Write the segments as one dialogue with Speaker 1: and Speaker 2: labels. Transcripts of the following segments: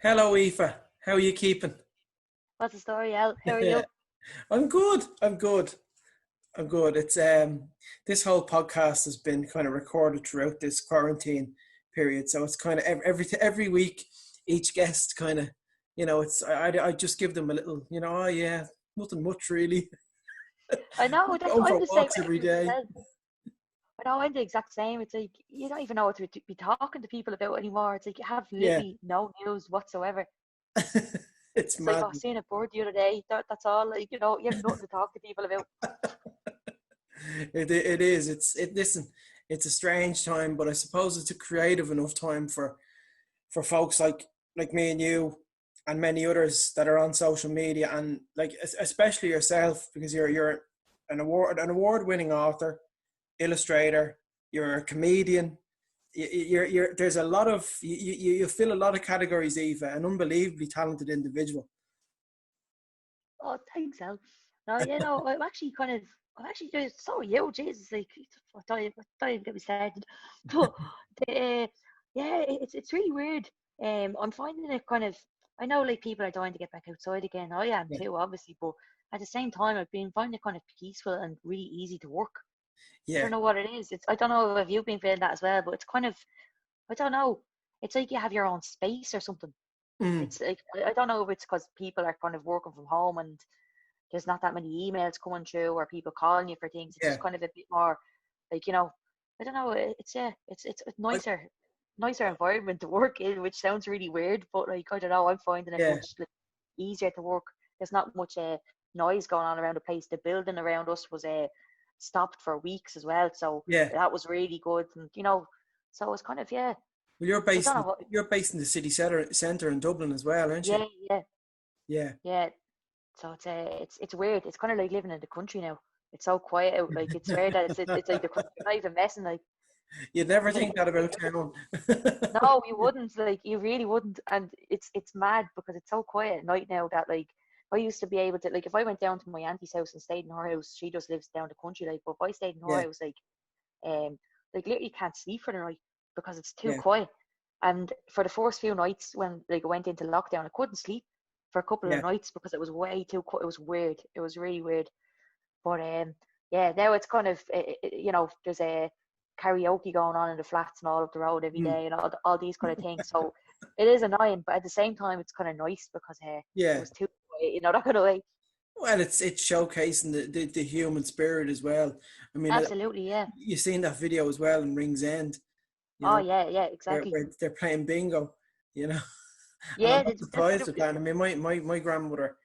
Speaker 1: Hello, Aoife. How are you keeping?
Speaker 2: What's the story, Al? How are
Speaker 1: Yeah,
Speaker 2: you?
Speaker 1: I'm good. I'm good. It's this whole podcast has been kind of recorded throughout this quarantine period, so it's kind of every week, each guest kind of, it's I just give them a little, oh yeah, nothing much really.
Speaker 2: I know,
Speaker 1: Going
Speaker 2: I'm
Speaker 1: for
Speaker 2: the same
Speaker 1: walks
Speaker 2: way
Speaker 1: every
Speaker 2: as
Speaker 1: day.
Speaker 2: well. I know I'm the exact same. It's like you don't even know what to be talking to people about anymore. It's like you have
Speaker 1: Yeah,
Speaker 2: literally no news whatsoever.
Speaker 1: it's
Speaker 2: It's like,
Speaker 1: mad.
Speaker 2: oh, I seen a bird the other day. That's all. Like, you have nothing to talk to people about.
Speaker 1: It is. Listen, it's a strange time, but I suppose it's a creative enough time for folks like me and you and many others that are on social media, and like especially yourself, because you're an award winning author, illustrator, you're a comedian. You're there's a lot of you fill a lot of categories, Eva, an unbelievably talented individual.
Speaker 2: Oh, thanks, Al. No, I'm actually just so you, Jesus. Like, I don't even get me started. But the, yeah, it's really weird. I'm finding it kind of. I know, like, people are dying to get back outside again. I am
Speaker 1: Yeah,
Speaker 2: too, obviously. But at the same time, I've been finding it kind of peaceful and really easy to work. I
Speaker 1: yeah.
Speaker 2: don't know what it is. I don't know if you've been feeling that as well, but it's kind of. I don't know. It's like you have your own space or something.
Speaker 1: Mm,
Speaker 2: It's like I don't know if it's because people are kind of working from home and there's not that many emails coming through or people calling you for things. It's
Speaker 1: yeah.
Speaker 2: just kind of a bit more like, I don't know. It's yeah, it's a
Speaker 1: I,
Speaker 2: nicer environment to work in, which sounds really weird, but like I don't know, I'm finding it
Speaker 1: yeah,
Speaker 2: much like, easier to work. There's not much noise going on around the place. The building around us was stopped for weeks as well, so
Speaker 1: yeah.
Speaker 2: that was really good. And so it's kind of yeah.
Speaker 1: Well, you're
Speaker 2: I
Speaker 1: based
Speaker 2: don't know
Speaker 1: in
Speaker 2: what.
Speaker 1: you're based in the city center in Dublin as well, aren't you?
Speaker 2: Yeah, yeah,
Speaker 1: Yeah.
Speaker 2: yeah. So it's weird. It's kind of like living in the country now. It's so quiet out. Like it's rare that it's like the country not even messing. Like
Speaker 1: You'd never
Speaker 2: like
Speaker 1: think that about town.
Speaker 2: no, you wouldn't. Like you really wouldn't. And it's mad because it's so quiet at night now that like I used to be able to like if I went down to my auntie's house and stayed in her house, she just lives down the country. Like, but if I stayed in her
Speaker 1: Yeah,
Speaker 2: house, um literally can't sleep for the night because it's too
Speaker 1: yeah,
Speaker 2: quiet. And for the first few nights when like I went into lockdown, I couldn't sleep for a couple of
Speaker 1: yeah.
Speaker 2: nights because it was way too quiet. It was weird. It was really weird. But yeah, now it's kind of there's a karaoke going on in the flats and all up the road every
Speaker 1: Mm,
Speaker 2: day and all these kind of things. So it is annoying, but at the same time, it's kind of nice because it
Speaker 1: yeah.
Speaker 2: was too quiet, that kind of way.
Speaker 1: Well, it's showcasing the human spirit as well. I mean,
Speaker 2: Absolutely, yeah.
Speaker 1: you've seen that video as well in Rings End. You
Speaker 2: Oh
Speaker 1: know,
Speaker 2: yeah, yeah,
Speaker 1: where,
Speaker 2: exactly.
Speaker 1: where they're playing bingo. You know, and I'm
Speaker 2: Yeah,
Speaker 1: not surprised with that. I mean, my grandmother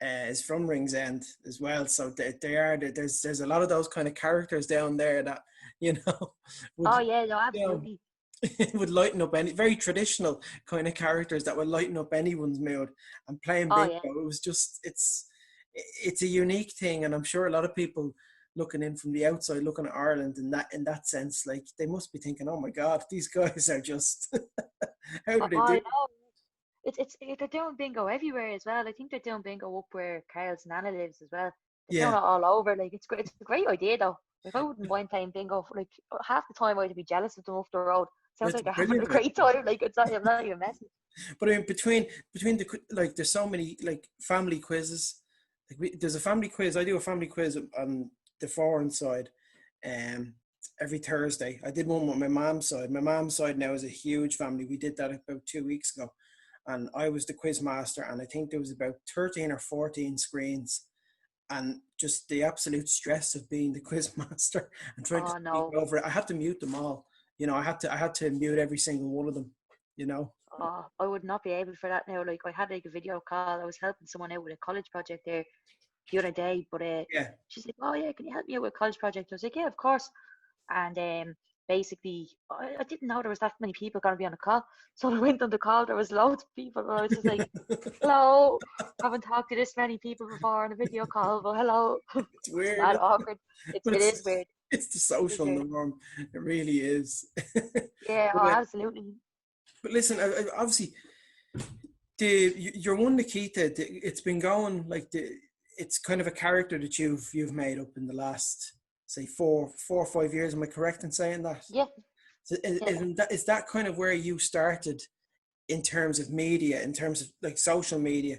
Speaker 1: is from Rings End as well, so there's a lot of those kind of characters down there that you know would
Speaker 2: oh yeah, no,
Speaker 1: you know
Speaker 2: absolutely.
Speaker 1: would lighten up any very traditional kind of characters that would lighten up anyone's mood. And playing
Speaker 2: Oh
Speaker 1: bingo,
Speaker 2: yeah.
Speaker 1: it was just it's a unique thing, and I'm sure a lot of people looking in from the outside, looking at Ireland in that sense, like they must be thinking, oh my God, these guys are just how do they
Speaker 2: I
Speaker 1: do
Speaker 2: know. They're doing bingo everywhere as well. I think they're doing bingo up where Carl's Nana lives as well. They're doing
Speaker 1: yeah,
Speaker 2: it all over. Like it's great. It's a great idea though. Like I wouldn't mind playing bingo. Like half the time I'd be jealous of them off the road. Sounds
Speaker 1: it's
Speaker 2: like
Speaker 1: a
Speaker 2: they're having a
Speaker 1: brilliant
Speaker 2: great
Speaker 1: idea.
Speaker 2: time. Like I'm not even messing.
Speaker 1: But I mean, between the like, there's so many like family quizzes. Like there's a family quiz. I do a family quiz on the Foran side, um, every Thursday. I did one with my mom's side. My mom's side now is a huge family. We did that about 2 weeks ago, and I was the quiz master. And I think there was about 13 or 14 screens, and just the absolute stress of being the quiz master and trying to
Speaker 2: Oh
Speaker 1: speak
Speaker 2: no.
Speaker 1: over it. I had to mute them all. I had to mute every single one of them. You know.
Speaker 2: Oh, I would not be able for that now. Like I had like a video call. I was helping someone out with a college project there the other day, but
Speaker 1: Yeah.
Speaker 2: she's like, "Oh yeah, can you help me out with a college project?" I was like, "Yeah, of course." And basically, I didn't know there was that many people going to be on the call. So I went on the call. There was loads of people, and I was just like, "Hello, haven't talked to this many people before on a video call, but hello."
Speaker 1: It's
Speaker 2: It's
Speaker 1: weird,
Speaker 2: mad awkward.
Speaker 1: but
Speaker 2: It is weird.
Speaker 1: it's the
Speaker 2: It is
Speaker 1: social
Speaker 2: weird.
Speaker 1: norm. It really is.
Speaker 2: Yeah.
Speaker 1: but
Speaker 2: Oh,
Speaker 1: uh,
Speaker 2: absolutely.
Speaker 1: but listen, obviously, you're one Nikita. It's been going like it's kind of a character that you've made up in the last, say, 4 or 5 years. Am I correct in saying that?
Speaker 2: Yeah.
Speaker 1: So
Speaker 2: Yeah.
Speaker 1: is that kind of where you started in terms of media, in terms of like social media?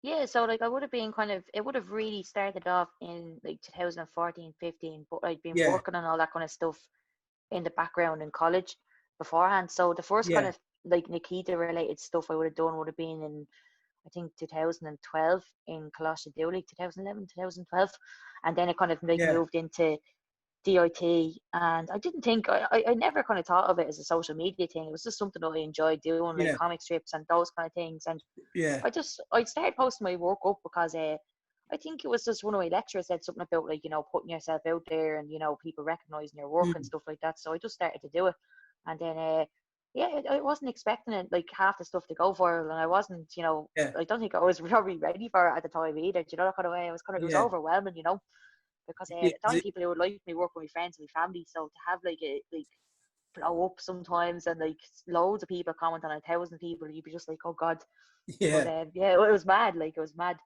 Speaker 2: Yeah, so like I would have been kind of, it would have really started off in like 2014, 15, but I'd been
Speaker 1: Yeah,
Speaker 2: working on all that kind of stuff in the background in college beforehand. So the first kind
Speaker 1: yeah,
Speaker 2: of like Nikita related stuff I would have done would have been in, I think, 2012 in Aoife Dooley, 2011, 2012. And then it kind of like
Speaker 1: yeah,
Speaker 2: moved into DIT. And I didn't think, I never kind of thought of it as a social media thing. It was just something that I enjoyed doing, like
Speaker 1: yeah,
Speaker 2: comic strips and those kind of things. And
Speaker 1: yeah.
Speaker 2: I started posting my work up because I think it was just one of my lecturers said something about like, putting yourself out there and, people recognizing your work and
Speaker 1: Mm,
Speaker 2: stuff like that. So I just started to do it. And then, yeah, I wasn't expecting it, like half the stuff to go viral. And I wasn't,
Speaker 1: yeah,
Speaker 2: I don't think I was probably ready for it at the time either. Do you know that kind of way? It was
Speaker 1: yeah.
Speaker 2: overwhelming, because
Speaker 1: Yeah,
Speaker 2: the only people who would like me work with my friends and my family. So to have like like blow up sometimes and like loads of people comment on 1,000 people, you'd be just like, oh God. But
Speaker 1: yeah.
Speaker 2: yeah, it was mad. Like it was mad.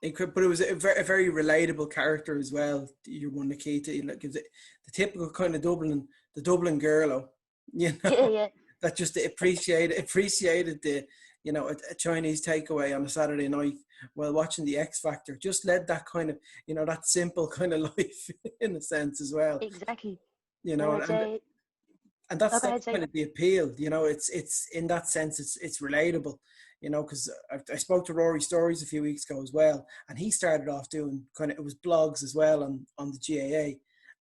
Speaker 1: But it was a very relatable character as well. Your one Nikita, like the typical kind of the Dublin girl,
Speaker 2: Yeah, yeah,
Speaker 1: that just appreciated the a Chinese takeaway on a Saturday night while watching the X Factor. Just led that kind of that simple kind of life in a sense as well.
Speaker 2: exactly.
Speaker 1: You
Speaker 2: But
Speaker 1: know,
Speaker 2: I'd say,
Speaker 1: and
Speaker 2: okay,
Speaker 1: that's
Speaker 2: I'd say,
Speaker 1: kind of the appeal. It's in that sense it's relatable. Because I spoke to Rory Stories a few weeks ago as well, and he started off doing kind of, it was blogs as well on the GAA,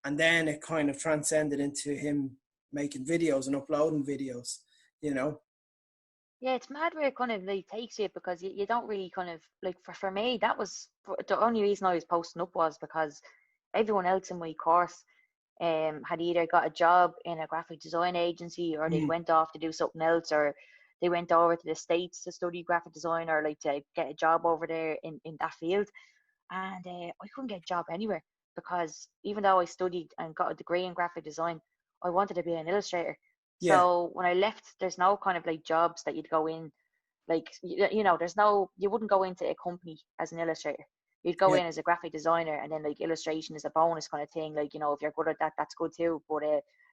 Speaker 1: and then it kind of transcended into him making videos and uploading videos. You know,
Speaker 2: yeah, it's mad where it kind of like takes you because you don't really kind of like for me that was the only reason I was posting up was because everyone else in my course had either got a job in a graphic design agency or they
Speaker 1: mm,
Speaker 2: went off to do something else or they went over to the States to study graphic design or like to get a job over there in that field. And I couldn't get a job anywhere because even though I studied and got a degree in graphic design, I wanted to be an illustrator.
Speaker 1: yeah,
Speaker 2: So when I left, there's no kind of like jobs that you'd go in, like there's no, you wouldn't go into a company as an illustrator. You'd go
Speaker 1: yeah,
Speaker 2: in as a graphic designer, and then like illustration is a bonus kind of thing. Like if you're good at that, that's good too. But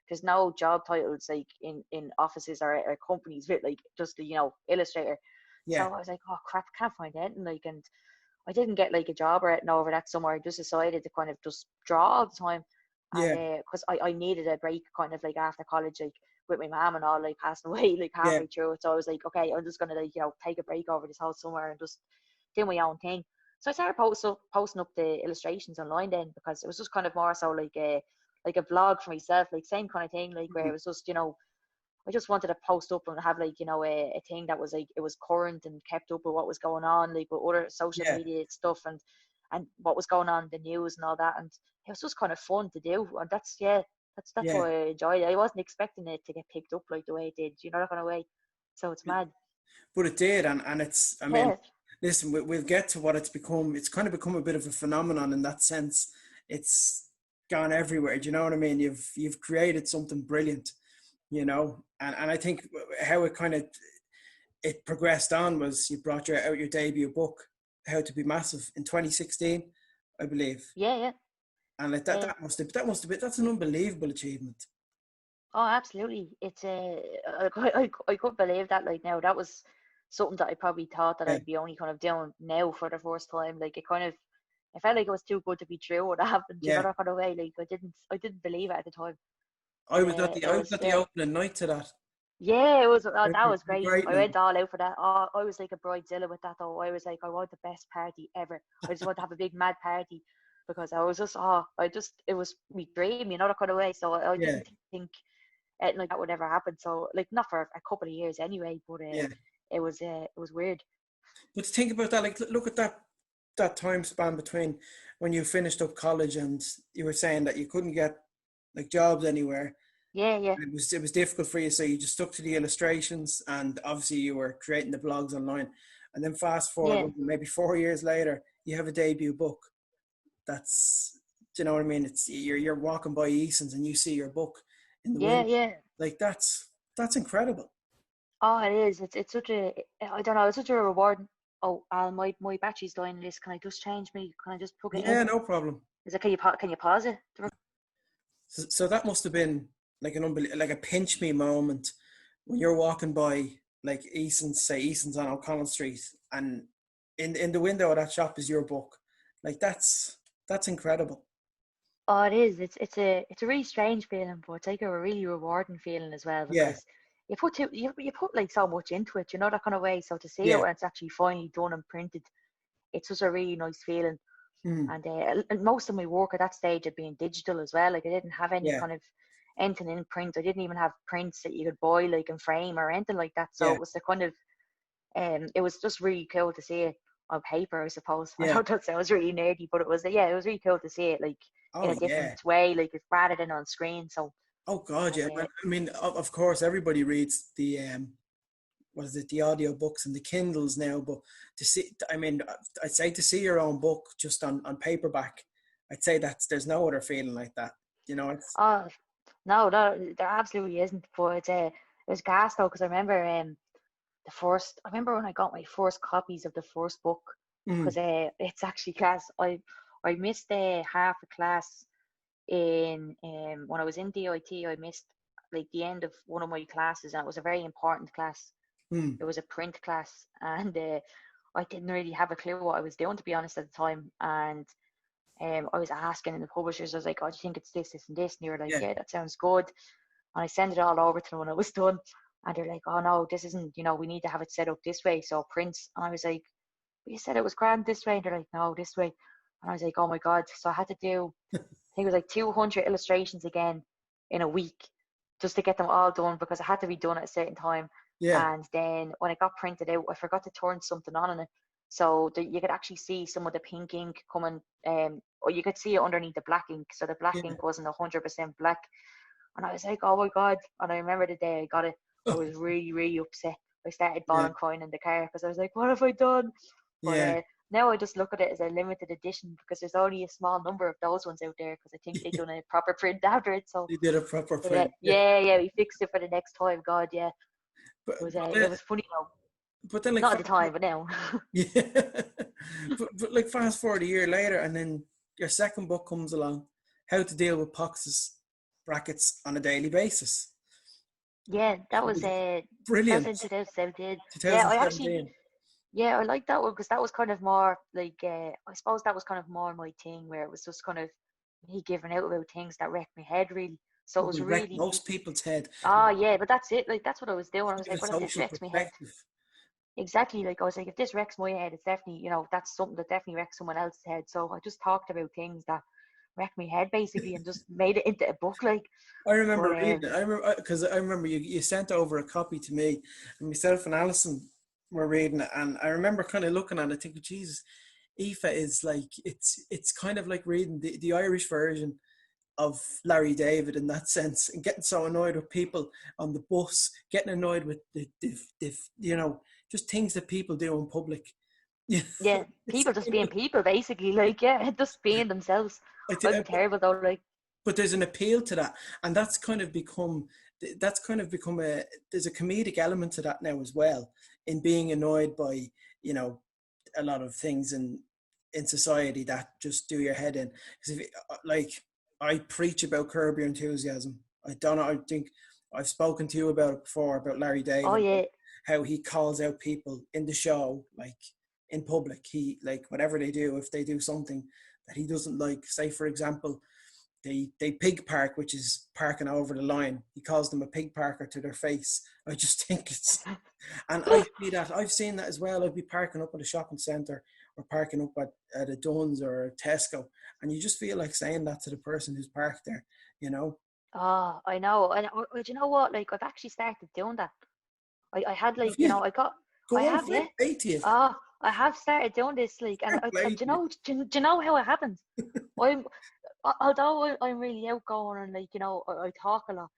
Speaker 2: there's no job titles like in offices or companies with like just the illustrator. So
Speaker 1: yeah,
Speaker 2: I was like, oh crap, can't find anything. Like, and I didn't get like a job or anything over that summer. I just decided to kind of just draw all the time. And
Speaker 1: yeah,
Speaker 2: because I needed a break kind of like after college, like with my mom and all like passing away like
Speaker 1: yeah,
Speaker 2: halfway through it. So I was like, okay, I'm just gonna like, take a break over this whole summer and just do my own thing. So I started posting up the illustrations online then because it was just kind of more so like a vlog for myself, like same kind of thing, like where
Speaker 1: mm,
Speaker 2: it was just, I just wanted to post up and have like, a thing that was like it was current and kept up with what was going on, like with other social
Speaker 1: yeah,
Speaker 2: media stuff and what was going on in the news and all that. And it was just kind of fun to do. And that's yeah, that's
Speaker 1: yeah.
Speaker 2: what I enjoyed. I wasn't expecting it to get picked up like the way it did, that kind of way. So it's mad.
Speaker 1: But it did, and it's. I mean,
Speaker 2: Yeah.
Speaker 1: listen, we'll get to what it's become. It's kind of become a bit of a phenomenon in that sense. It's gone everywhere. Do you know what I mean? You've created something brilliant, and I think how it kind of it progressed on was you brought out your debut book, How to Be Massive, in 2016, I believe,
Speaker 2: Yeah, yeah.
Speaker 1: and like
Speaker 2: Yeah.
Speaker 1: that must have been that's an unbelievable achievement.
Speaker 2: Oh, absolutely. It's I couldn't believe that. Like now, that was something that I probably thought that
Speaker 1: Yeah,
Speaker 2: I'd be only kind of doing now for the first time. Like it kind of, I felt like it was too good to be true. What happened,
Speaker 1: yeah.
Speaker 2: that kind of way. Like I didn't believe it at the time.
Speaker 1: I
Speaker 2: But
Speaker 1: was at
Speaker 2: it was,
Speaker 1: the
Speaker 2: yeah,
Speaker 1: opening night to that.
Speaker 2: yeah. It was. Oh, that was great.
Speaker 1: Great
Speaker 2: I
Speaker 1: night.
Speaker 2: went all out for that. Oh, I was like a bridezilla with that though. I was like, I want the best party ever. I just want to have a big mad party because I was just, it was my dream, that kind of way. So I
Speaker 1: Yeah,
Speaker 2: didn't think anything like that would ever happen. So like not for a couple of years anyway, but
Speaker 1: yeah.
Speaker 2: it was weird.
Speaker 1: But to think about that, like look at that time span between when you finished up college and you were saying that you couldn't get like jobs anywhere.
Speaker 2: Yeah, yeah,
Speaker 1: It was difficult for you, so you just stuck to the illustrations, and obviously you were creating the blogs online. And then fast
Speaker 2: yeah,
Speaker 1: forward, maybe 4 years later, you have a debut book. That's, do you know what I mean? It's you're walking by Eason's and you see your book in the
Speaker 2: yeah,
Speaker 1: window.
Speaker 2: yeah.
Speaker 1: Like that's incredible.
Speaker 2: Oh, it is. It's such a, I don't know. It's such a reward. Oh, my battery's dying. This, can I just change me? Can I just plug it in?
Speaker 1: Yeah, no problem.
Speaker 2: Is it? Can you pause it?
Speaker 1: So that must have been like like a pinch me moment when you're walking by like Eason's on O'Connell Street, and in the window of that shop is your book. Like that's incredible.
Speaker 2: Oh, it is. It's a really strange feeling, but it's like a really rewarding feeling as well
Speaker 1: Yeah,
Speaker 2: because you put like so much into it, that kind of way. So to see it
Speaker 1: yeah,
Speaker 2: when it's actually finally done and printed, it's just a really nice feeling.
Speaker 1: mm,
Speaker 2: And most of my work at that stage had been digital as well. Like I didn't have any
Speaker 1: yeah,
Speaker 2: kind of anything in print. I didn't even have prints that you could buy like in frame or anything like that. So
Speaker 1: yeah,
Speaker 2: it was the kind of it was just really cool to see it on paper, I suppose. I
Speaker 1: yeah.
Speaker 2: know that sounds really nerdy, but it was really cool to see it like in
Speaker 1: Oh
Speaker 2: a different
Speaker 1: yeah.
Speaker 2: way, like rather than on screen. So
Speaker 1: Oh God, yeah.
Speaker 2: uh,
Speaker 1: I mean, of course, everybody reads the what is it, the audio books and the Kindles now. But to see, I mean, I'd say to see your own book just on paperback, I'd say there's no other feeling like that. You know, it's
Speaker 2: oh no, there absolutely isn't. But it was gas though, because I remember I remember when I got my first copies of the first book, because
Speaker 1: mm,
Speaker 2: it's actually class. I missed half a class in when I was in DIT. I missed like the end of one of my classes, and it was a very important class.
Speaker 1: mm,
Speaker 2: It was a print class, and I didn't really have a clue what I was doing, to be honest, at the time. And I was asking the publishers, I was like, "Oh, do you think it's this, this, and this?" And they were like,
Speaker 1: yeah,
Speaker 2: "Yeah, that sounds good." And I sent it all over to them when I was done. And they're like, "Oh no, this isn't, we need to have it set up this way. So prints." And I was like, "But you said it was grand this way." And they're like, "No, this way." And I was like, "Oh my God." So I had to do, I think it was like 200 illustrations again in a week just to get them all done because it had to be done at a certain time.
Speaker 1: yeah,
Speaker 2: And then when it got printed out, I forgot to turn something on in it. So that you could actually see some of the pink ink coming, or you could see it underneath the black ink. So the black
Speaker 1: yeah.
Speaker 2: ink wasn't 100% black. And I was like, "Oh my God." And I remember the day I got it, I was really, really upset. I started
Speaker 1: Yeah,
Speaker 2: bawling, crying in the car because I was like, "What have I done?" But
Speaker 1: yeah.
Speaker 2: now I just look at it as a limited edition because there's only a small number of those ones out there because I think they done a proper print after it. So
Speaker 1: You did a proper
Speaker 2: but,
Speaker 1: print. Yeah,
Speaker 2: yeah, we fixed it for the next time. God, yeah,
Speaker 1: but
Speaker 2: it was funny though.
Speaker 1: then like
Speaker 2: Not at the time, but now.
Speaker 1: yeah, but like fast forward a year later, and then your second book comes along, How to Deal with Poxes Brackets on a Daily Basis.
Speaker 2: Yeah,
Speaker 1: That was
Speaker 2: that was
Speaker 1: brilliant.
Speaker 2: in 2017. Yeah, I actually
Speaker 1: 2017.
Speaker 2: yeah, I like that one because that was kind of more like I suppose that was kind of more my thing where it was just kind of me giving out about things that wrecked my head really. So it was
Speaker 1: Probably wrecked
Speaker 2: really
Speaker 1: most people's head.
Speaker 2: yeah, but that's it. Like that's what I was doing. I was
Speaker 1: Give a
Speaker 2: like, well, if this
Speaker 1: social
Speaker 2: wrecks my head,
Speaker 1: perspective.
Speaker 2: exactly. Like I was like, if this wrecks my head, it's definitely that's something that definitely wrecks someone else's head. So I just talked about things that wrecked my head basically and just made it into a book. Like,
Speaker 1: I
Speaker 2: but
Speaker 1: remember reading it. I remember because I remember you sent over a copy to me, and myself and Alison were reading it, and I remember kind of looking at it, thinking, Jesus, Aoife is like it's kind of like reading the Irish version of Larry David in that sense, and getting so annoyed with people on the bus, getting annoyed with the just things that people do in public. Yeah,
Speaker 2: yeah,
Speaker 1: it's
Speaker 2: people just being people basically. Like, yeah, just being themselves. I'd be terrible though. Like,
Speaker 1: but there's an appeal to that, and that's kind of become a there's a comedic element to that now as well, in being annoyed by you know a lot of things in society that just do your head in. Because if like I preach about Curb Your Enthusiasm, I don't know, I think I've spoken to you about it before, about Larry
Speaker 2: oh
Speaker 1: David,
Speaker 2: yeah,
Speaker 1: how he calls out people in the show, like in public. He, like, whatever they do, if they do something that he doesn't like, say for example, they pig park, which is parking over the line. He calls them a pig parker to their face. I just think it's, and I've seen that as well. I'd be parking up at a shopping centre or parking up at a Dunn's or a Tesco, and you just feel like saying that to the person who's parked there, you know?
Speaker 2: oh, I know. And do you know what? Like, I've actually started doing that. I had
Speaker 1: Have
Speaker 2: like,
Speaker 1: you?
Speaker 2: I
Speaker 1: Go on,
Speaker 2: have,
Speaker 1: fair
Speaker 2: yeah.
Speaker 1: play to you.
Speaker 2: Oh, I have started doing this. Like, and
Speaker 1: Fair play to you.
Speaker 2: do you know how it happens? I'm although I'm really outgoing and like I talk a lot.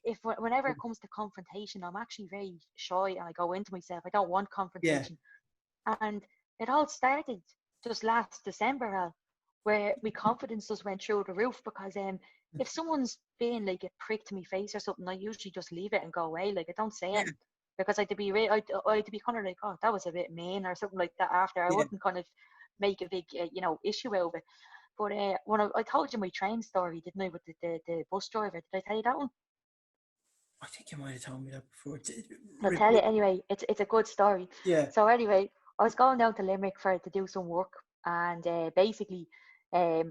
Speaker 2: If whenever it comes to confrontation, I'm actually very shy and I go into myself. I don't want
Speaker 1: Yeah,
Speaker 2: confrontation, and it all started just last December, where my confidence just went through the roof because if someone's being like a prick to my face or something, I usually just leave it and go away. Like I don't say
Speaker 1: yeah,
Speaker 2: it because I'd be kind of like, oh, that was a bit mean or something like that. After I
Speaker 1: yeah.
Speaker 2: wouldn't kind of make a big issue out of it. But when I told you my train story, didn't I, with the bus driver? Did I tell you that one?
Speaker 1: I think you might have told me that before.
Speaker 2: I'll tell you anyway. It's a good story.
Speaker 1: Yeah.
Speaker 2: So anyway, I was going down to Limerick to do some work, and basically, I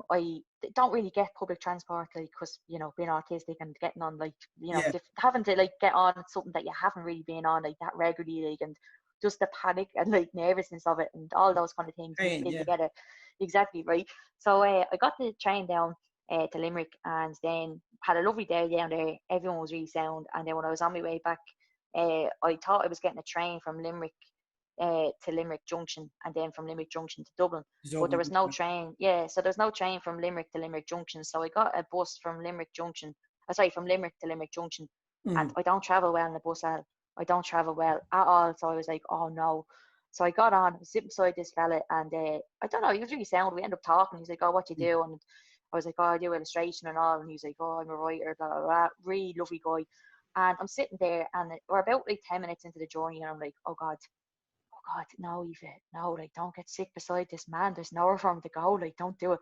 Speaker 2: don't really get public transport, like, because being autistic and getting on, like,
Speaker 1: Yeah.
Speaker 2: having to like get on something that you haven't really been on like that regularly, like, and just the panic and like nervousness of it and all those kind of things mixed
Speaker 1: Pain,
Speaker 2: in
Speaker 1: yeah.
Speaker 2: together. Exactly right. So I got the train down to Limerick, and then had a lovely day down there. Everyone was really sound, and then when I was on my way back, I thought I was getting a train from Limerick to Limerick Junction, and then from Limerick Junction to Dublin. But there was no train. Yeah, so there's no train from Limerick to Limerick Junction. So I got a bus from Limerick Junction. Sorry, from Limerick to Limerick Junction, and I don't travel well in the bus. I don't travel well at all. So I was like, oh no. So I got on, sitting beside this fella, and I don't know, he was really sound. We ended up talking. He's like, oh, what you do? And I was like, oh, I do illustration and all. And he was like, oh, I'm a writer, blah, blah, blah. Really lovely guy. And I'm sitting there, and we're about like 10 minutes into the journey, and I'm like, oh God, no, Aoife, no, like, don't get sick beside this man. There's nowhere for him to go. Like, don't do it.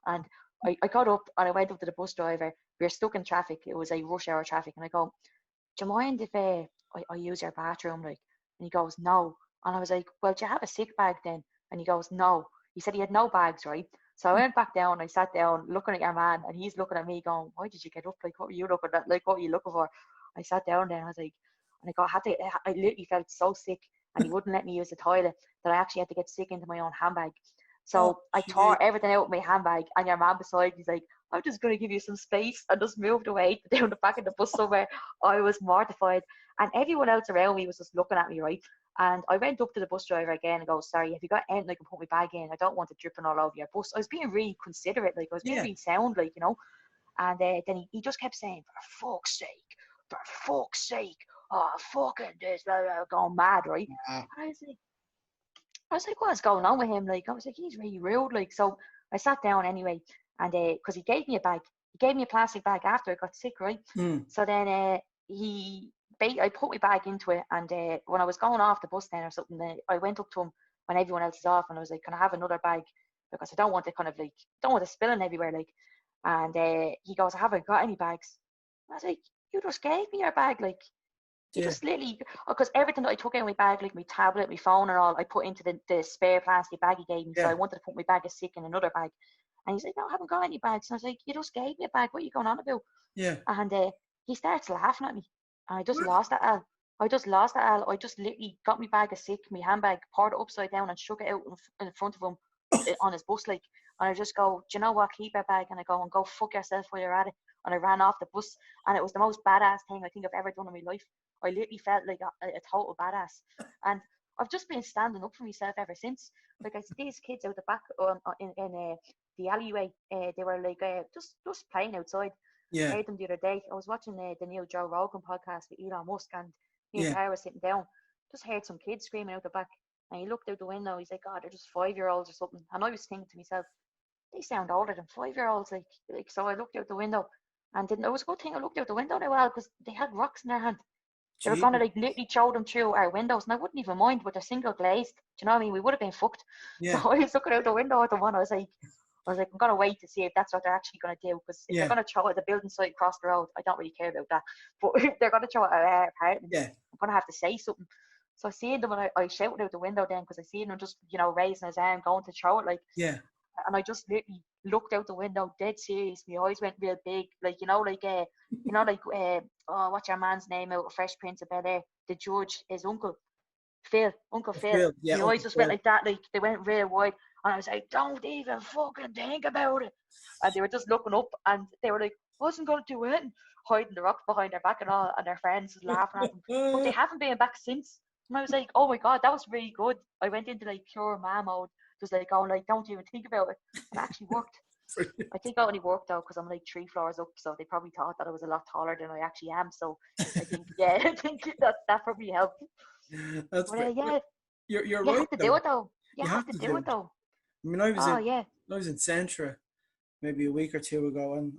Speaker 2: And I got up and I went up to the bus driver. We were stuck in traffic. It was like rush hour traffic. And I go, do you mind if I use your bathroom? Like, and he goes, no. And I was like, well, do you have a sick bag then? And he goes, no. He said he had no bags, right? So I went back down. I sat down looking at your man, and he's looking at me going, why did you get up? Like, what were you looking at? Like, what were you looking for? I sat down there, and I was like, and I literally felt so sick, and he wouldn't let me use the toilet, that I actually had to get sick into my own handbag. So I tore everything out of my handbag, and your man beside me's like, I'm just going to give you some space, and just moved away down the back of the bus somewhere. I was mortified, and everyone else around me was just looking at me, right? And I went up to the bus driver again and go, sorry, have you got anything I can put my bag in? I don't want it dripping all over your bus. I was being really considerate, like, I was being really sound, like, And then he just kept saying, for fuck's sake, oh, fucking this, blah, blah, going mad, right? And I was like, what's going on with him? Like, I was like, he's really rude. Like, so I sat down anyway, and because he gave me a bag, he gave me a plastic bag after I got sick, right? So then I put my bag into it, and when I was going off the bus then or something, I went up to him when everyone else is off, and I was like, can I have another bag? Because I don't want it don't want it spilling everywhere, like. And he goes, I haven't got any bags. And I was like, you just gave me your bag, like. You just literally, because everything that I took out of my bag, like my tablet, my phone and all, I put into the spare plastic bag he gave me. So I wanted to put my bag of sick in another bag. And he's like, no, I haven't got any bags. And I was like, you just gave me a bag. What are you going on about?
Speaker 1: Yeah.
Speaker 2: And he starts laughing at me. And I just lost that, Al. I just literally got my bag of sick, my handbag, poured it upside down and shook it out in front of him on his bus, like. And I just go, do you know what? Keep your bag. And I go, and go fuck yourself while you're at it. And I ran off the bus. And it was the most badass thing I think I've ever done in my life. I literally felt like a total badass. And I've just been standing up for myself ever since. Like, I see these kids out the back in the alleyway. They were like just playing outside.
Speaker 1: Yeah.
Speaker 2: I heard them the other day. I was watching the new Joe Rogan podcast with Elon Musk, and me and Tara was sitting down. Just heard some kids screaming out the back. And he looked out the window. He's like, God, they're just 5-year-olds or something. And I was thinking to myself, they sound older than 5-year-olds. Like, so I looked out the window, and it was a good thing I looked out the window now, well, because they had rocks in their hand. They were going to like literally throw them through our windows, and I wouldn't even mind, but they're single glazed. Do you know what I mean? We would have been fucked. Yeah. So I was looking out the window at the one. I was like, I'm going to wait to see if that's what they're actually going to do, because if they're going to throw it at the building site across the road, I don't really care about that. But if they're going to throw it at our apartment, I'm going to have to say something. So I see them, and I shouted out the window then, because I see him just, raising his arm, going to throw it, like. Yeah. And I just literally looked out the window, dead serious. My eyes went real big, like, what's your man's name out of Fresh Prince of Bel-Air? The judge, his uncle Phil. Yeah, my eyes just went like that, like they went real wide. And I was like, don't even fucking think about it. And they were just looking up, and they were like, wasn't going to do it, hiding the rocks behind their back and all, and their friends was laughing at them. But they haven't been back since. And I was like, oh my God, that was really good. I went into like pure man mode, just like going like, don't even think about it. And it actually worked. I think I only worked out because I'm like 3 floors up, so they probably thought that I was a lot taller than I actually am. So I think, I think that probably helped.
Speaker 1: That's
Speaker 2: but,
Speaker 1: you're
Speaker 2: you
Speaker 1: right.
Speaker 2: Have to do it though. You have to do it though.
Speaker 1: I mean, I was in Centra maybe a week or two ago, and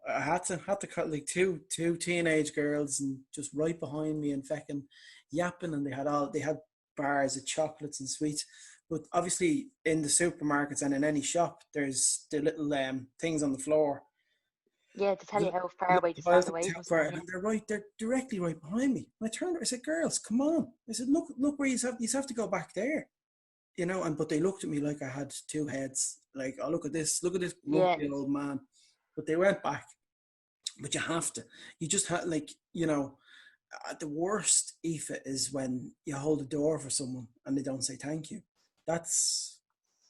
Speaker 1: I had to cut like two teenage girls, and just right behind me and fecking yapping, and they had bars of chocolates and sweets. But obviously in the supermarkets and in any shop, there's the little things on the floor
Speaker 2: Yeah, to tell
Speaker 1: The
Speaker 2: you how far
Speaker 1: look,
Speaker 2: away to
Speaker 1: the
Speaker 2: stand
Speaker 1: files
Speaker 2: away
Speaker 1: take
Speaker 2: from
Speaker 1: out for
Speaker 2: someone.
Speaker 1: it,
Speaker 2: Yeah.
Speaker 1: and they're directly right behind me. And I turned, I said, "Girls, come on!" I said, "Look where you have to go back there." You know, and but they looked at me like I had two heads. Like, oh, look at this
Speaker 2: Yeah,
Speaker 1: grumpy old man. But they went back. But you have to. You just have, like, you know, the worst, Aoife, is when you hold the door for someone and they don't say thank you. That's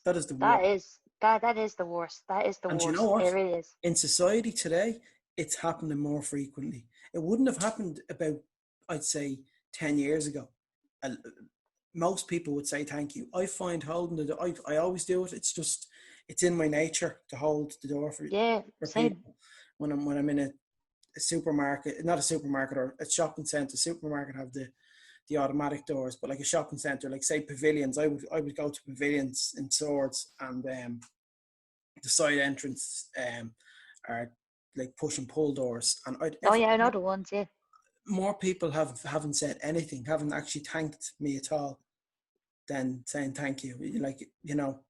Speaker 1: that is the worst.
Speaker 2: that is the worst. That is the
Speaker 1: And you know
Speaker 2: worst. It
Speaker 1: what?
Speaker 2: really is.
Speaker 1: In society today, it's happening more frequently. It wouldn't have happened about, I'd say, 10 years ago. Uh, Most people would say thank you. I find holding the door, I always do it. It's just, it's in my nature to hold the door
Speaker 2: Yeah,
Speaker 1: for
Speaker 2: same.
Speaker 1: people when I'm in a supermarket, not a supermarket or a shopping centre. Supermarket have the automatic doors, but like a shopping centre, like say pavilions, I would go to pavilions in Swords, and the side entrance are like push and pull doors, and
Speaker 2: Oh yeah, I know the ones. Yeah.
Speaker 1: more people haven't said anything, haven't actually thanked me at all, than saying thank you. Like, you know,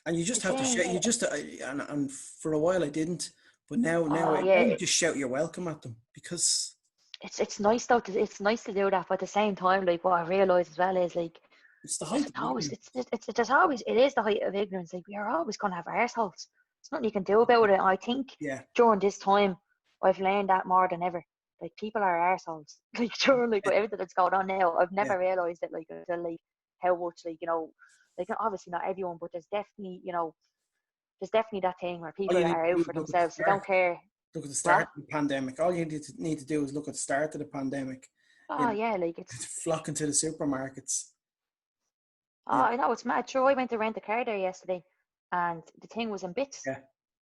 Speaker 1: and you
Speaker 2: The
Speaker 1: just have to
Speaker 2: thing.
Speaker 1: shout. You just and for a while I didn't, but now
Speaker 2: Oh
Speaker 1: you
Speaker 2: yeah.
Speaker 1: just shout you're welcome at them, because
Speaker 2: It's nice though. It's nice to do that, but at the same time, like what I realise as well is like
Speaker 1: it's the height
Speaker 2: there's
Speaker 1: of
Speaker 2: always
Speaker 1: ignorance.
Speaker 2: it's there's always it is the height of ignorance. Like we are always gonna have arseholes. There's nothing you can do about it. And I think
Speaker 1: Yeah,
Speaker 2: during this time, I've learned that more than ever. Like people are arseholes. Like during like
Speaker 1: yeah,
Speaker 2: with everything that's going on now, I've
Speaker 1: yeah.
Speaker 2: never realised it like until like how much like like obviously not everyone, but there's definitely there's definitely that thing where
Speaker 1: All
Speaker 2: people
Speaker 1: you need
Speaker 2: are
Speaker 1: to
Speaker 2: out
Speaker 1: do
Speaker 2: for
Speaker 1: is look at the
Speaker 2: themselves. They don't
Speaker 1: start.
Speaker 2: care
Speaker 1: Look at the
Speaker 2: what.
Speaker 1: start of the pandemic. All you need to do is look at the start of the pandemic. You
Speaker 2: Oh
Speaker 1: know,
Speaker 2: yeah, like it's
Speaker 1: flocking to the supermarkets.
Speaker 2: oh
Speaker 1: You know,
Speaker 2: I know it's mad. Sure, I went to rent a car there yesterday, and the thing was in bits.
Speaker 1: yeah,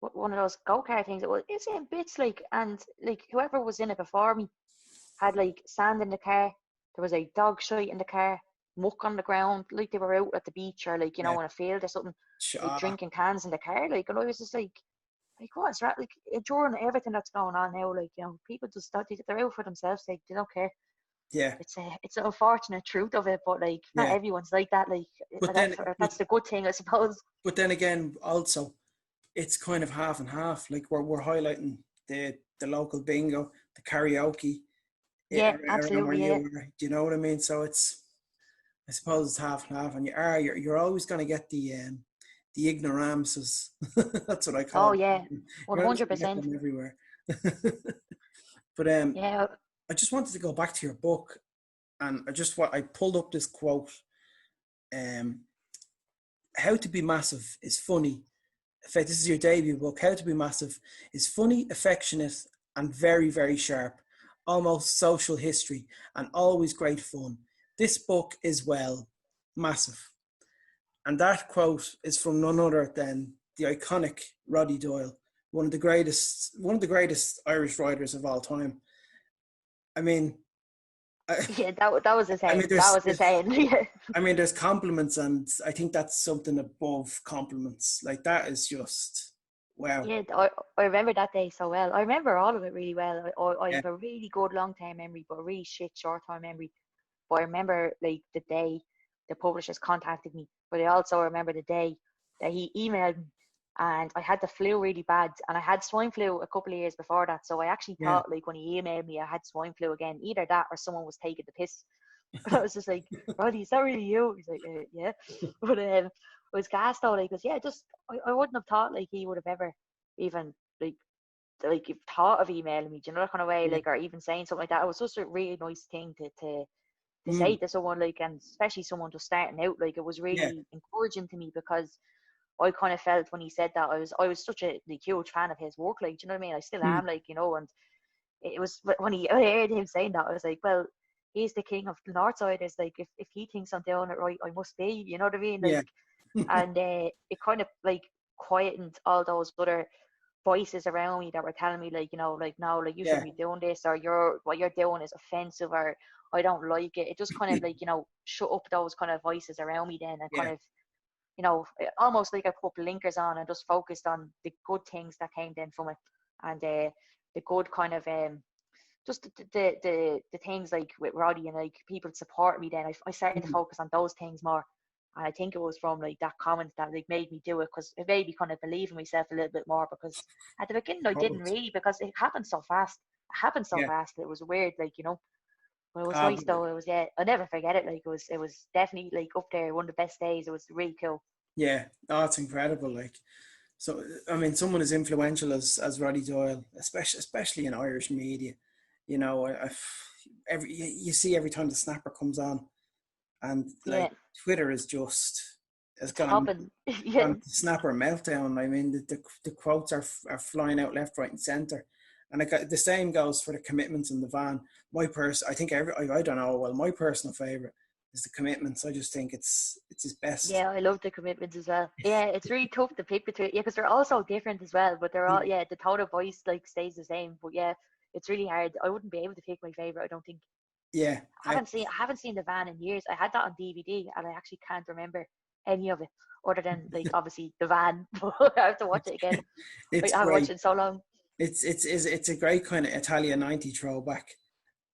Speaker 2: One of those go-kart things. It's in bits, like, and like whoever was in it before me had like sand in the car. There was a dog shite in the car, muck on the ground, like they were out at the beach or like
Speaker 1: yeah.
Speaker 2: on a field or something, like
Speaker 1: Ah,
Speaker 2: drinking cans in the car. Like, and I was just like what's that? Like during everything that's going on now, like people just they're out for themselves. Like they don't care.
Speaker 1: yeah,
Speaker 2: It's an unfortunate truth of it, but like not
Speaker 1: yeah.
Speaker 2: everyone's like that. Like
Speaker 1: But then, but
Speaker 2: that's the good thing, I suppose.
Speaker 1: but then again, also, it's kind of half and half. Like we're highlighting the local bingo, the karaoke,
Speaker 2: Yeah,
Speaker 1: around where
Speaker 2: absolutely.
Speaker 1: you
Speaker 2: Yeah.
Speaker 1: were. Do you know what I mean? So it's, I suppose it's half and half, and you're always going to get the ignoramuses. That's what I call
Speaker 2: Oh
Speaker 1: them.
Speaker 2: yeah,
Speaker 1: You're always going to get
Speaker 2: 100%.
Speaker 1: them everywhere. But
Speaker 2: Yeah,
Speaker 1: I just wanted to go back to your book, and I pulled up this quote. Um, How to Be Massive is funny. In fact, this is your debut book. How to Be Massive is funny, affectionate, and very, very sharp. Almost social history and always great fun. This book is, well, massive. And that quote is from none other than the iconic Roddy Doyle, one of the greatest Irish writers of all time. I mean, I,
Speaker 2: yeah, that was
Speaker 1: I mean,
Speaker 2: insane. That was insane. Yeah.
Speaker 1: there's compliments, and I think that's something above compliments. Like, that is just wow.
Speaker 2: Yeah, I remember that day so well. I remember all of it really well. I
Speaker 1: Yeah,
Speaker 2: have a really good long-term memory, but a really shit short-term memory. But I remember like the day the publishers contacted me, but I also remember the day that he emailed me, and I had the flu really bad, and I had swine flu a couple of years before that. So I actually
Speaker 1: yeah,
Speaker 2: thought like when he emailed me, I had swine flu again. Either that or someone was taking the piss. And I was just like, Roddy, is that really you? He's like, yeah. But it was gas though, like, cause yeah, just I wouldn't have thought like he would have ever even like you've thought of emailing me, do you know, that kind of way,
Speaker 1: yeah.
Speaker 2: like, or even saying something like that. It was just a really nice thing to say
Speaker 1: Mm,
Speaker 2: to someone, like, and especially someone just starting out. Like, it was
Speaker 1: yeah,
Speaker 2: really encouraging to me because I kind of felt when he said that I was such a like, huge fan of his work. Like, do you know what I mean? I still
Speaker 1: mm,
Speaker 2: am, like, and it was when I heard him saying that, I was like, well, he's the king of the north side. Is like, if he thinks I'm doing it right, I must be. You know what I mean?
Speaker 1: yeah,
Speaker 2: Like, and it kind of like quietened all those other voices around me that were telling me like, like, no, like, you
Speaker 1: yeah,
Speaker 2: shouldn't be doing this, or what you're doing is offensive, or I don't like it. It just kind of like, shut up those kind of voices around me then, and kind
Speaker 1: yeah.
Speaker 2: of, almost like I put blinkers on and just focused on the good things that came then from it, and the good kind of just the things like with Roddy, and like people support me then. I started to
Speaker 1: Mm,
Speaker 2: focus on those things more, And I think it was from like that comment that like made me do it, because it made me kind of believe in myself a little bit more, because at the beginning I didn't
Speaker 1: Always.
Speaker 2: really, because it happened so fast. It happened so
Speaker 1: Yeah.
Speaker 2: fast. It was weird, like, you know. But it was
Speaker 1: Uh,
Speaker 2: nice though. It was, yeah, I'll never forget it. Like it was definitely like up there, one of the best days. It was really cool.
Speaker 1: yeah. Oh, it's incredible. Like, so, I mean, someone as influential as Roddy Doyle, especially in Irish media, you know, every you see every time the snapper comes on, and
Speaker 2: Yeah,
Speaker 1: like Twitter is just has
Speaker 2: it's
Speaker 1: gone
Speaker 2: hopping. Yeah,
Speaker 1: snapper meltdown. I mean, the quotes are flying out left, right, and center, and the same goes for the commitments in the van. I think I don't know. Well, my personal favorite is the commitments. I just think it's his best.
Speaker 2: yeah, I love the commitments as well. Yeah, it's really tough to pick between. Yeah, because they're all so different as well. But they're all, yeah, the tone of voice like stays the same. But yeah, it's really hard. I wouldn't be able to pick my favorite. I don't think.
Speaker 1: Yeah,
Speaker 2: I haven't seen the van in years. I had that on DVD, and I actually can't remember any of it other than like obviously the van. But I have to watch it again.
Speaker 1: it's
Speaker 2: I haven't watched
Speaker 1: great.
Speaker 2: it in so long.
Speaker 1: It's a great kind of Italian 90 throwback.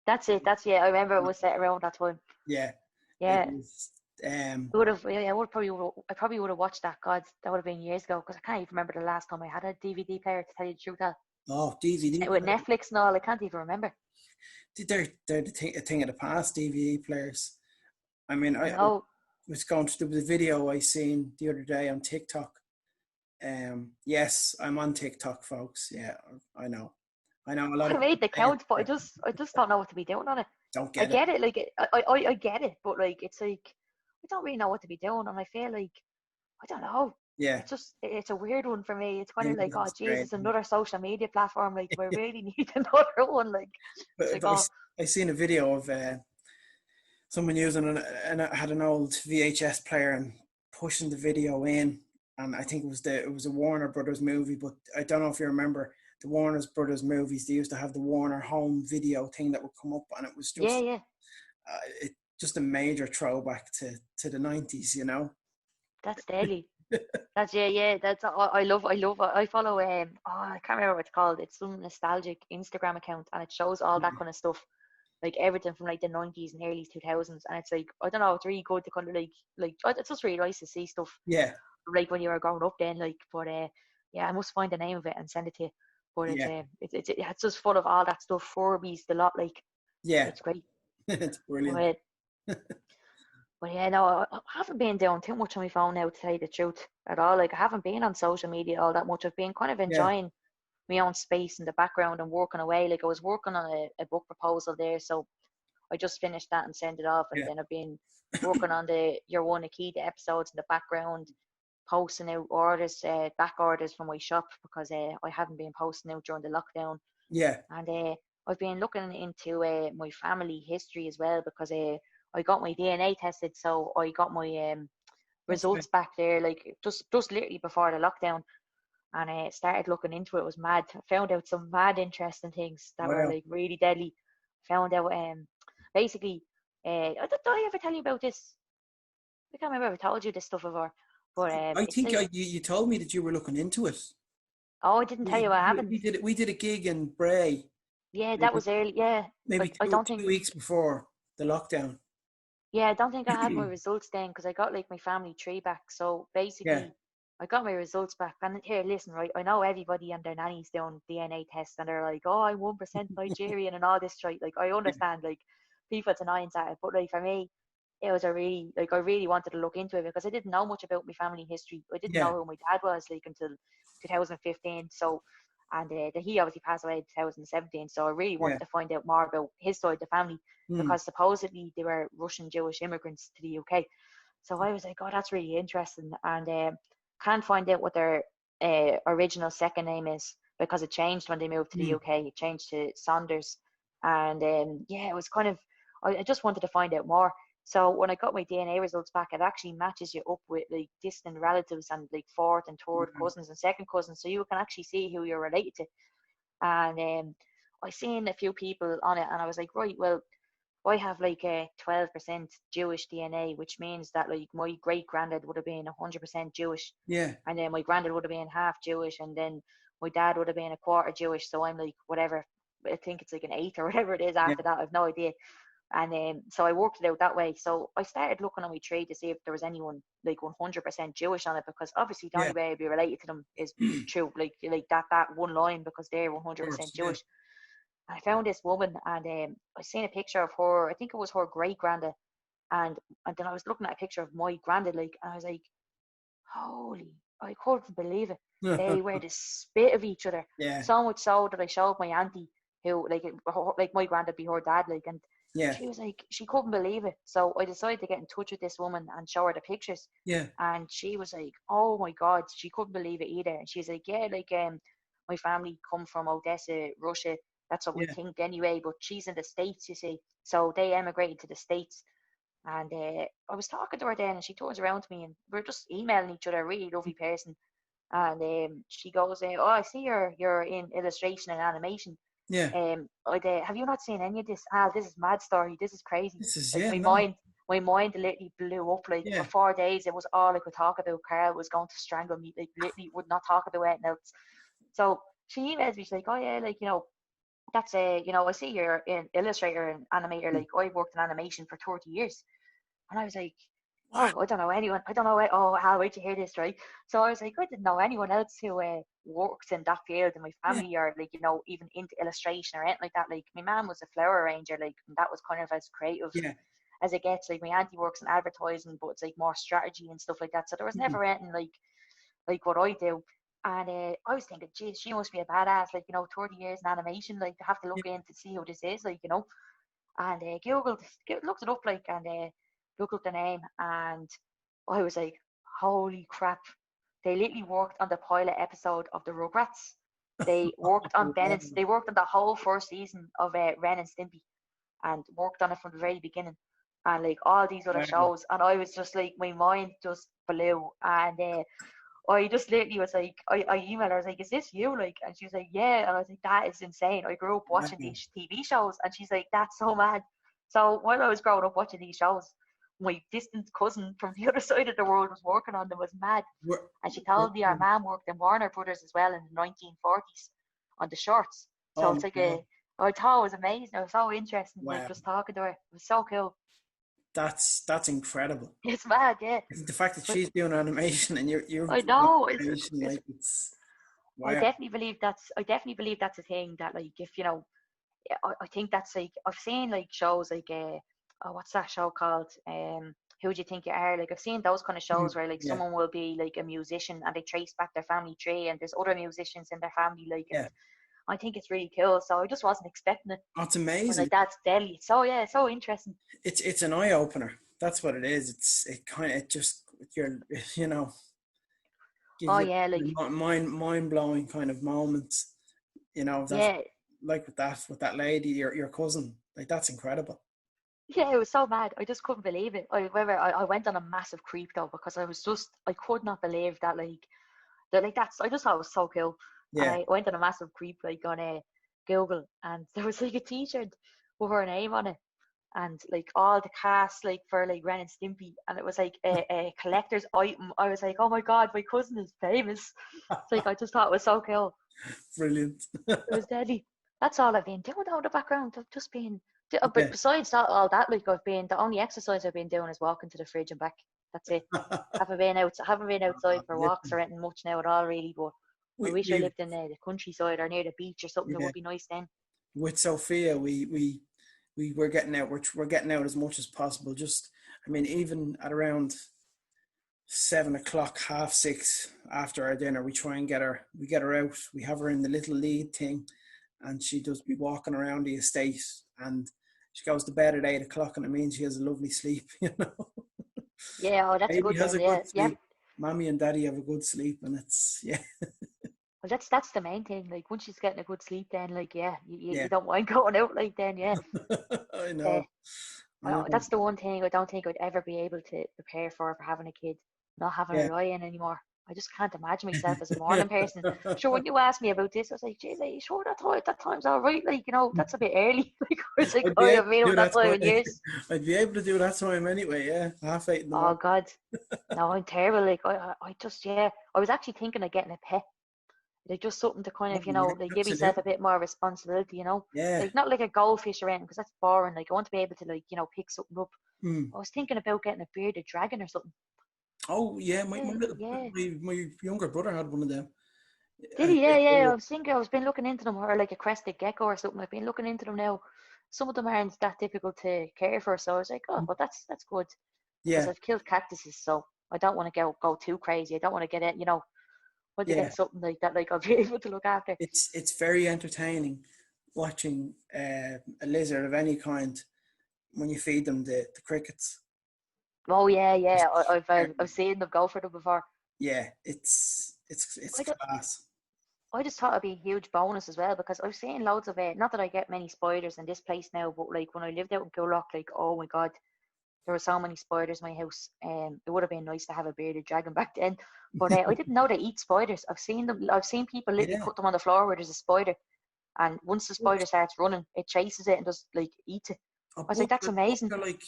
Speaker 2: That's it. That's, yeah. I remember it was set around that time.
Speaker 1: Yeah, it
Speaker 2: Yeah.
Speaker 1: is. Um,
Speaker 2: I would have, yeah, I probably would have watched that. God, that would have been years ago, because I can't even remember the last time I had a DVD player, to tell you the truth.
Speaker 1: oh, DVD
Speaker 2: With
Speaker 1: player.
Speaker 2: Netflix and all, I can't even remember.
Speaker 1: They're a thing of the past. DVD players. I mean,
Speaker 2: I
Speaker 1: I
Speaker 2: know.
Speaker 1: was going through the video I seen the other day on TikTok. Yes, I'm on TikTok, folks. Yeah, I know. I know a lot
Speaker 2: I
Speaker 1: of people
Speaker 2: made the
Speaker 1: say it,
Speaker 2: count, but
Speaker 1: but
Speaker 2: I just don't know what to be doing on it.
Speaker 1: don't
Speaker 2: I
Speaker 1: get it.
Speaker 2: get it, like I get it, but like it's like I don't really know what to be doing, and I feel like I don't know.
Speaker 1: Yeah,
Speaker 2: It's a weird one for me. It's kind of
Speaker 1: it
Speaker 2: like, oh
Speaker 1: is great.
Speaker 2: Jesus, another social media platform. Like, do I really need another one? Like, it's like,
Speaker 1: But
Speaker 2: oh
Speaker 1: I seen a video of someone using and had an old VHS player and pushing the video in, and I think it was a Warner Brothers movie, but I don't know if you remember the Warner Brothers movies. They used to have the Warner Home Video thing that would come up, and it was
Speaker 2: yeah,
Speaker 1: just
Speaker 2: yeah,
Speaker 1: it just a major throwback to the 90s, you know.
Speaker 2: that's deadly. That's, yeah, yeah. That's, I love. I follow I can't remember what it's called. It's some nostalgic Instagram account, and it shows all that kind of stuff, like everything from like the 90s and early 2000s. And it's like, I don't know, it's really good to kind of like it's just really nice to see stuff
Speaker 1: Yeah,
Speaker 2: like when you were growing up then. Like, but yeah, I must find the name of it and send it to you. But
Speaker 1: yeah,
Speaker 2: it's just full of all that stuff. Furbies, the lot. Like,
Speaker 1: yeah.
Speaker 2: it's great.
Speaker 1: It's brilliant.
Speaker 2: But But yeah, no, I haven't been doing too much on my phone now, to tell you the truth, at all. Like, I haven't been on social media all that much. I've been kind of
Speaker 1: Yeah,
Speaker 2: enjoying my own space in the background and working away. Like, I was working on a book proposal there, so I just finished that and sent it off. And
Speaker 1: yeah,
Speaker 2: then I've been working on the Your One Akita episodes in the background, posting out orders, back orders from my shop, because I haven't been posting out during the lockdown.
Speaker 1: yeah.
Speaker 2: And I've been looking into my family history as well, because I got my DNA tested, so I got my
Speaker 1: Okay.
Speaker 2: results back there, like just literally before the lockdown, and I started looking into it. It was mad. I found out some mad interesting things that were
Speaker 1: Wow.
Speaker 2: like really deadly. Found out basically, did I ever tell you about this? I can't remember if I told you this stuff before, but
Speaker 1: I
Speaker 2: it's
Speaker 1: think
Speaker 2: like,
Speaker 1: you told me that you were looking into it.
Speaker 2: oh, I didn't tell you what happened.
Speaker 1: We did a gig in Bray
Speaker 2: Yeah, that
Speaker 1: maybe
Speaker 2: was early. Yeah,
Speaker 1: maybe
Speaker 2: I don't
Speaker 1: two
Speaker 2: think.
Speaker 1: weeks before the lockdown.
Speaker 2: Yeah, I don't think I had my results then, because I got like my family tree back. So
Speaker 1: Yeah,
Speaker 2: basically, I got my results back. And here, listen, right? I know everybody and their nannies doing DNA tests, and they're like, "Oh, I'm 1% Nigerian and all this shit." Like, I
Speaker 1: yeah,
Speaker 2: understand, like, people's annoyance at it, but like for me, it was a really, like, I really wanted to look into it, because I didn't know much about my family history. I didn't know
Speaker 1: yeah,
Speaker 2: who my dad was like until 2015. So, and he obviously passed away in 2017. So I really
Speaker 1: yeah.
Speaker 2: wanted to find out more about his side of the family,
Speaker 1: Hmm.
Speaker 2: because supposedly they were Russian Jewish immigrants to the UK. So I was like, oh, that's really interesting. And can't find out what their original second name is, because it changed when they moved to the
Speaker 1: Hmm.
Speaker 2: UK. It changed to Saunders. And yeah, it was kind of, I just wanted to find out more. So when I got my DNA results back, it actually matches you up with like distant relatives and like fourth and third
Speaker 1: Wow.
Speaker 2: cousins and second cousins. So you can actually see who you're related to. And I seen a few people on it, and I was like, right, well, I have like a 12% Jewish DNA, which means that like my great granddad would have been 100% Jewish,
Speaker 1: Yeah,
Speaker 2: and then my granddad would have been half Jewish, and then my dad would have been a quarter Jewish. So I'm like, whatever, I think it's like an eighth or whatever it is
Speaker 1: yeah,
Speaker 2: after that. I've no idea. And so I worked it out that way. So I started looking on my trade to see if there was anyone like 100% Jewish on it, because obviously the
Speaker 1: Yeah.
Speaker 2: only way I'd be related to them is through like that one line, because they're 100% Jewish. And I found this woman, and I seen a picture of her. I think it was her great granddad, and then I was looking at a picture of my granddad, like, and I was like, holy, I couldn't believe it. They were the spit of each other.
Speaker 1: Yeah.
Speaker 2: So much so that I showed my auntie, who like my granddad be her dad, like, and
Speaker 1: Yeah.
Speaker 2: she was like, she couldn't believe it. So I decided to get in touch with this woman and show her the pictures.
Speaker 1: Yeah.
Speaker 2: And she was like, oh my God, she couldn't believe it either. And she's like, yeah, like, my family come from Odessa, Russia. That's what we think anyway. But she's in the States, you see. So they emigrated to the States. And I was talking to her then, and she turns around to me, and we are just emailing each other, a really lovely person. And she goes, oh, I see you're in illustration and animation.
Speaker 1: Yeah.
Speaker 2: Have you not seen any of this? This is mad story. This is crazy.
Speaker 1: This is,
Speaker 2: like, my mind literally blew up. Like, for 4 days, it was all I could talk about. Carl was going to strangle me. Like, literally would not talk about anything else. So she emails me. She's like, oh yeah, like, that's I see you're an illustrator and animator. Like, I worked in animation for 30 years. And I was like, oh, I don't know anyone. I don't know. Oh, Hal, wait to hear this, right? So I was like, I didn't know anyone else who works in that field in my family, or like, even into illustration or anything like that. Like, my mom was a flower arranger, like, and that was kind of as creative as it gets. Like, my auntie works in advertising, but it's like more strategy and stuff like that. So there was never anything like what I do. And I was thinking, geez, she must be a badass. Like, 30 years in animation. Like, to have to look in to see who this is. Like, and looked it up, like, and looked up the name, and I was like, holy crap. They literally worked on the pilot episode of the Rugrats. They worked on they worked on the whole first season of Ren and Stimpy, and worked on it from the very beginning, and like all these other shows. And I was just like, my mind just blew. And I just literally was like, I emailed her, I was like, is this you? Like, and she was like, yeah. And I was like, that is insane. I grew up watching these TV shows. And she's like, that's so mad. So while I was growing up watching these shows, my distant cousin from the other side of the world was working on them. Was mad. And she told me our mom worked in Warner Brothers as well in the 1940s on the shorts. So it's like I thought it was amazing. It was so interesting, like, just talking to her. It was so cool.
Speaker 1: That's incredible.
Speaker 2: It's mad, yeah.
Speaker 1: The fact that she's doing animation and you're
Speaker 2: I know.
Speaker 1: Wow.
Speaker 2: I definitely believe that's a thing that, like, if I think that's like, I've seen like shows like what's that show called? Who Do You Think You Are? Like, I've seen those kind of shows where like someone will be like a musician and they trace back their family tree, and there's other musicians in their family. Like, I think it's really cool. So I just wasn't expecting it.
Speaker 1: Oh, it's amazing.
Speaker 2: Like, that's deadly. So it's so interesting.
Speaker 1: It's an eye opener. That's what it is. You're like mind blowing kind of moments. Like with that lady, your cousin. Like, that's incredible.
Speaker 2: Yeah, it was so mad. I just couldn't believe it. I went on a massive creep though, because I could not believe that, that's, I just thought it was so cool.
Speaker 1: Yeah.
Speaker 2: And I went on a massive creep, like, on Google, and there was like a t-shirt with her name on it, and like all the cast, like, for like Ren and Stimpy, and it was like a collector's item. I was like, oh my God, my cousin is famous. It's like, I just thought it was so cool.
Speaker 1: Brilliant.
Speaker 2: It was deadly. That's all I've been doing out in the background. I've just been, but besides that, all that, like, the only exercise I've been doing is walking to the fridge and back. That's it. haven't been outside for walks or anything much now at all, really. But I wish I lived in the countryside or near the beach or something. That would be nice then.
Speaker 1: With Sophia, we're getting out. We're getting out as much as possible. Just, I mean, even at around 7 o'clock, 6:30 after our dinner, we try and get her out. We have her in the little lead thing, and she does be walking around the estate, and she goes to bed at 8 o'clock, and it means she has a lovely sleep.
Speaker 2: Yeah, that's
Speaker 1: Baby
Speaker 2: a good thing.
Speaker 1: Yeah. Mommy and Daddy have a good sleep, and it's
Speaker 2: Well, that's the main thing. Like, once she's getting a good sleep, then, like, you don't mind going out, like, then,
Speaker 1: I know.
Speaker 2: That's the one thing I don't think I'd ever be able to prepare for having a kid, not having a lie in anymore. I just can't imagine myself as a morning person. Sure, when you asked me about this, I was like, geez, are you sure that time's all right? Like, that's a bit early. Like, I was like, I haven't been on that time in years.
Speaker 1: I'd be able to do that time anyway, 8:30 in the morning.
Speaker 2: Oh, God. No, I'm terrible. Like, I was actually thinking of getting a pet. Like just something to kind
Speaker 1: Oh,
Speaker 2: of,
Speaker 1: yeah,
Speaker 2: like give yourself a
Speaker 1: absolutely.
Speaker 2: bit more responsibility,
Speaker 1: Yeah.
Speaker 2: like not like a goldfish or anything, because that's boring. Like I want to be able to like, pick something up.
Speaker 1: Mm.
Speaker 2: I was thinking about getting a bearded dragon or something.
Speaker 1: Oh, yeah.
Speaker 2: Yeah, yeah.
Speaker 1: My younger brother had one of them.
Speaker 2: Did he? Yeah,
Speaker 1: Yeah.
Speaker 2: yeah. I was thinking, I was been looking into them, or like a crested gecko or something. I've been looking into them now. Some of them aren't that difficult to care for, so I was like, oh, well, that's good, because
Speaker 1: Yeah.
Speaker 2: I've killed cactuses, so I don't want to go too crazy. I don't want to get it, want to
Speaker 1: Yeah.
Speaker 2: get something like that, like I'll be able to look after.
Speaker 1: It's very entertaining watching a lizard of any kind when you feed them the crickets.
Speaker 2: Oh yeah, yeah.
Speaker 1: Just,
Speaker 2: I've seen them go for them before.
Speaker 1: yeah, it's
Speaker 2: I,
Speaker 1: class.
Speaker 2: I just thought it'd be a huge bonus as well, because I've seen loads of it. Not that I get many spiders in this place now, but like when I lived out in Gilrock, like oh my god, there were so many spiders in my house. It would have been nice to have a bearded dragon back then, but I didn't know they eat spiders. I've seen them. I've seen people literally
Speaker 1: Yeah.
Speaker 2: put them on the floor where there's a spider, and once the spider starts running, it chases it and just like eats it.
Speaker 1: A
Speaker 2: I was like, that's
Speaker 1: bugs
Speaker 2: amazing.
Speaker 1: are like,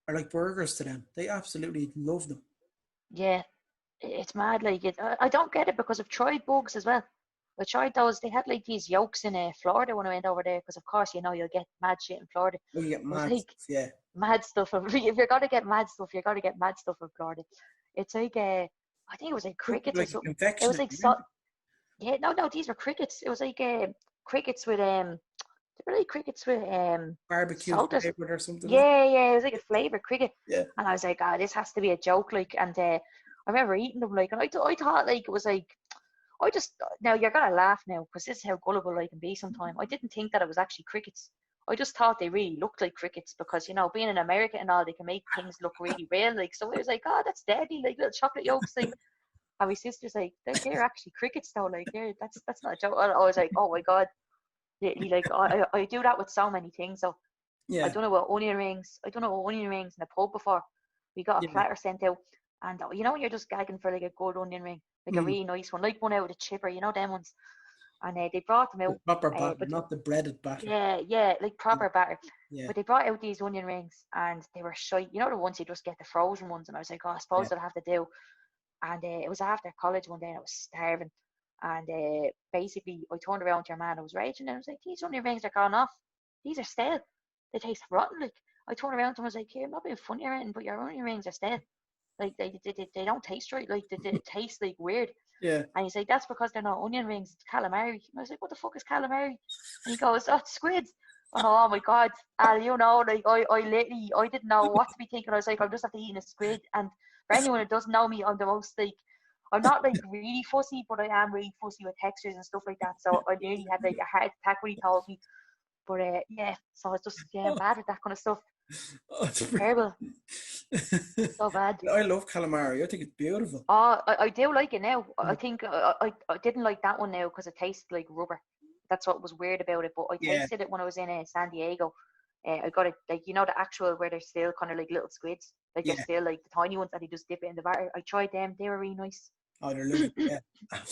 Speaker 1: are like burgers to them. They absolutely love them.
Speaker 2: Yeah, it's mad. Like I don't get it, because I've tried bugs as well. I tried those. They had like these yolks in Florida when I went over there, because of course you'll get mad shit in Florida.
Speaker 1: Oh, you get
Speaker 2: I was
Speaker 1: mad
Speaker 2: like,
Speaker 1: stuff, yeah.
Speaker 2: mad stuff. If you're gonna get mad stuff, you're gonna get mad stuff in Florida. It's like I think it was like
Speaker 1: Something
Speaker 2: crickets or
Speaker 1: like a
Speaker 2: something. It was
Speaker 1: confectionery,
Speaker 2: like
Speaker 1: isn't
Speaker 2: so. Yeah, no, these were crickets. It was like crickets with they were like crickets with
Speaker 1: barbecue
Speaker 2: salt or
Speaker 1: flavored or something like
Speaker 2: yeah, yeah. It was like a flavored cricket,
Speaker 1: that.
Speaker 2: and I was like, ah, this has to be a joke, like. And I remember eating them, like, and I thought like it was like. I just now you're gonna laugh now, because this is how gullible I can be sometimes. I didn't think that it was actually crickets. I just thought they really looked like crickets, because being in America and all, they can make things look really real. Like, so I was like, oh, that's deadly, like little chocolate yolks. Like, and my sister's like, they're actually crickets though. Like, that's not a joke. And I was like, oh my god, like I do that with so many things. So I
Speaker 1: Yeah,
Speaker 2: don't know what onion rings. I don't know what onion rings in a pub before. We got a
Speaker 1: yeah.
Speaker 2: platter sent out, and when you're just gagging for like a good onion ring, like a
Speaker 1: Mm.
Speaker 2: really nice one, like one out of the chipper, them ones. And they brought them
Speaker 1: The
Speaker 2: out,
Speaker 1: proper batter,
Speaker 2: but
Speaker 1: not the breaded batter.
Speaker 2: yeah, like
Speaker 1: Yeah,
Speaker 2: proper batter.
Speaker 1: yeah,
Speaker 2: But they brought out these onion rings, and they were shy. The ones you just get, the frozen ones. And I was like, oh, I
Speaker 1: yeah.
Speaker 2: suppose I'll have to do. And it was after college one day, and I was starving. And basically, I turned around to your man. I was raging, and I was like, these onion rings are gone off. These are stale. They taste rotten. Like, I turned around to him. I was like, here, I'm not being funny or anything, but your onion rings are stale. Like, they don't taste right. Like, they taste like weird.
Speaker 1: Yeah.
Speaker 2: And he's like, that's because they're not onion rings, it's calamari. And I was like, what the fuck is calamari? And he goes, oh, it's squids. And oh my god, Al, like I literally, I didn't know what to be thinking. I was like, I'm just after eating a squid. And for anyone who doesn't know me, I'm the most like, I'm not like really fussy, but I am really fussy with textures and stuff like that. So I nearly had like a heart attack when he told me. But yeah, so it's just I'm
Speaker 1: Oh,
Speaker 2: bad with that kind of stuff.
Speaker 1: oh, it's
Speaker 2: Terrible,
Speaker 1: brilliant.
Speaker 2: so bad.
Speaker 1: I love calamari. I think it's beautiful.
Speaker 2: Oh, I do like it now. I
Speaker 1: Mm.
Speaker 2: think I didn't like that one now because it tasted like rubber. That's what was weird about it. But I
Speaker 1: Yeah,
Speaker 2: tasted it when I was in San Diego. I got it like the actual where they're still kind of like little squids, like they're
Speaker 1: yeah.
Speaker 2: still like the tiny ones that you just dip it in the batter. I tried them; they were really nice.
Speaker 1: Oh, they're lovely. Yeah,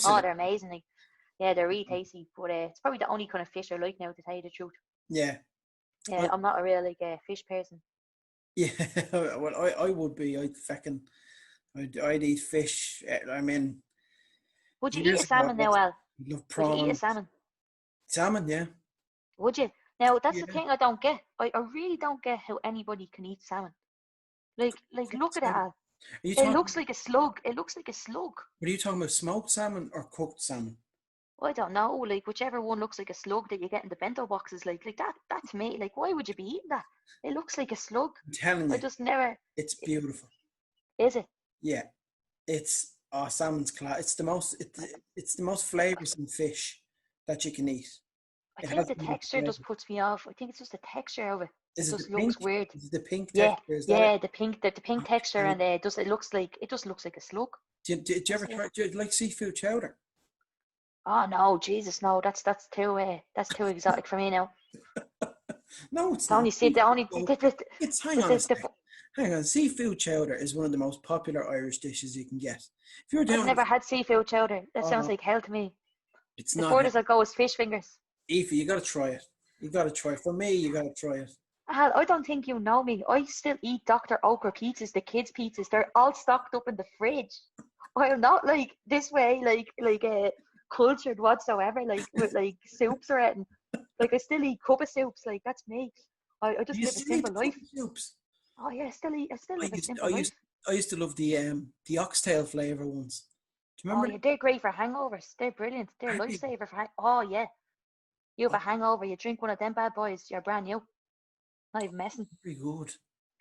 Speaker 2: Oh,
Speaker 1: absolutely.
Speaker 2: they're amazing. Like, yeah, they're really tasty. But it's probably the only kind of fish I like now, to tell you the truth.
Speaker 1: Yeah.
Speaker 2: Yeah,
Speaker 1: Well,
Speaker 2: I'm not a real like fish person.
Speaker 1: yeah. Well, I would be. I'd eat fish. I mean,
Speaker 2: Would you eat
Speaker 1: years
Speaker 2: a
Speaker 1: ago,
Speaker 2: salmon now, Al?
Speaker 1: I love
Speaker 2: Would you eat a
Speaker 1: prawns,
Speaker 2: salmon?
Speaker 1: salmon. Yeah,
Speaker 2: Would you? Now that's the
Speaker 1: yeah.
Speaker 2: thing I don't get. I really don't get how anybody can eat salmon. Like look
Speaker 1: Cooked
Speaker 2: at
Speaker 1: salmon.
Speaker 2: that.
Speaker 1: Are you
Speaker 2: It
Speaker 1: talking?
Speaker 2: looks like a slug. It looks like a slug.
Speaker 1: Are you talking about smoked salmon or cooked salmon?
Speaker 2: I don't know, like whichever one looks like a slug that you get in the bento boxes, like that to me, like why would you be eating that? It looks like a slug.
Speaker 1: I'm telling
Speaker 2: I
Speaker 1: you,
Speaker 2: just never
Speaker 1: it's beautiful.
Speaker 2: is it?
Speaker 1: Yeah, it's salmon's class. It's the most flavoursome fish that you can eat.
Speaker 2: I
Speaker 1: It
Speaker 2: think
Speaker 1: has
Speaker 2: the
Speaker 1: the most
Speaker 2: texture just
Speaker 1: flavour.
Speaker 2: puts me off. I think it's just the texture of it. It
Speaker 1: Is it the
Speaker 2: just looks
Speaker 1: pink?
Speaker 2: weird.
Speaker 1: Is it the pink
Speaker 2: Yeah,
Speaker 1: texture? Is that it?
Speaker 2: yeah, the pink texture, and it just looks like a slug.
Speaker 1: Do you
Speaker 2: That's
Speaker 1: ever
Speaker 2: it.
Speaker 1: try? Do you like seafood chowder?
Speaker 2: Oh no, Jesus, no, that's too exotic for me now.
Speaker 1: No, it's
Speaker 2: The
Speaker 1: not.
Speaker 2: only see the only
Speaker 1: Well, it's hang on a
Speaker 2: the,
Speaker 1: sec. Hang on. Seafood chowder is one of the most popular Irish dishes you can get. If you're
Speaker 2: I've
Speaker 1: down,
Speaker 2: never had seafood chowder. That sounds
Speaker 1: oh,
Speaker 2: like hell to me.
Speaker 1: it's
Speaker 2: The
Speaker 1: not.
Speaker 2: furthest I'll go is fish fingers.
Speaker 1: Aoife, you got to try it. You got to try it. For me, you got to try it.
Speaker 2: Al, I don't think you know me. I still eat Dr. Oker pizzas, the kids' pizzas. They're all stocked up in the fridge. I'm not like this way, cultured whatsoever, like with like soups or anything. Like I still eat cup of soups, like that's me. I just
Speaker 1: You
Speaker 2: live a
Speaker 1: still eat
Speaker 2: simple
Speaker 1: the cup
Speaker 2: life.
Speaker 1: of soups.
Speaker 2: Oh yeah, I still
Speaker 1: I
Speaker 2: live a
Speaker 1: used,
Speaker 2: simple
Speaker 1: I
Speaker 2: life.
Speaker 1: used, I used to love the oxtail flavor ones. Do you
Speaker 2: Oh
Speaker 1: remember
Speaker 2: yeah, they're great for hangovers. They're brilliant. They're
Speaker 1: that? Are they?
Speaker 2: lifesaver for oh yeah. You have
Speaker 1: Oh,
Speaker 2: a hangover, you drink one of them bad boys, you're brand new. Not even messing.
Speaker 1: very good.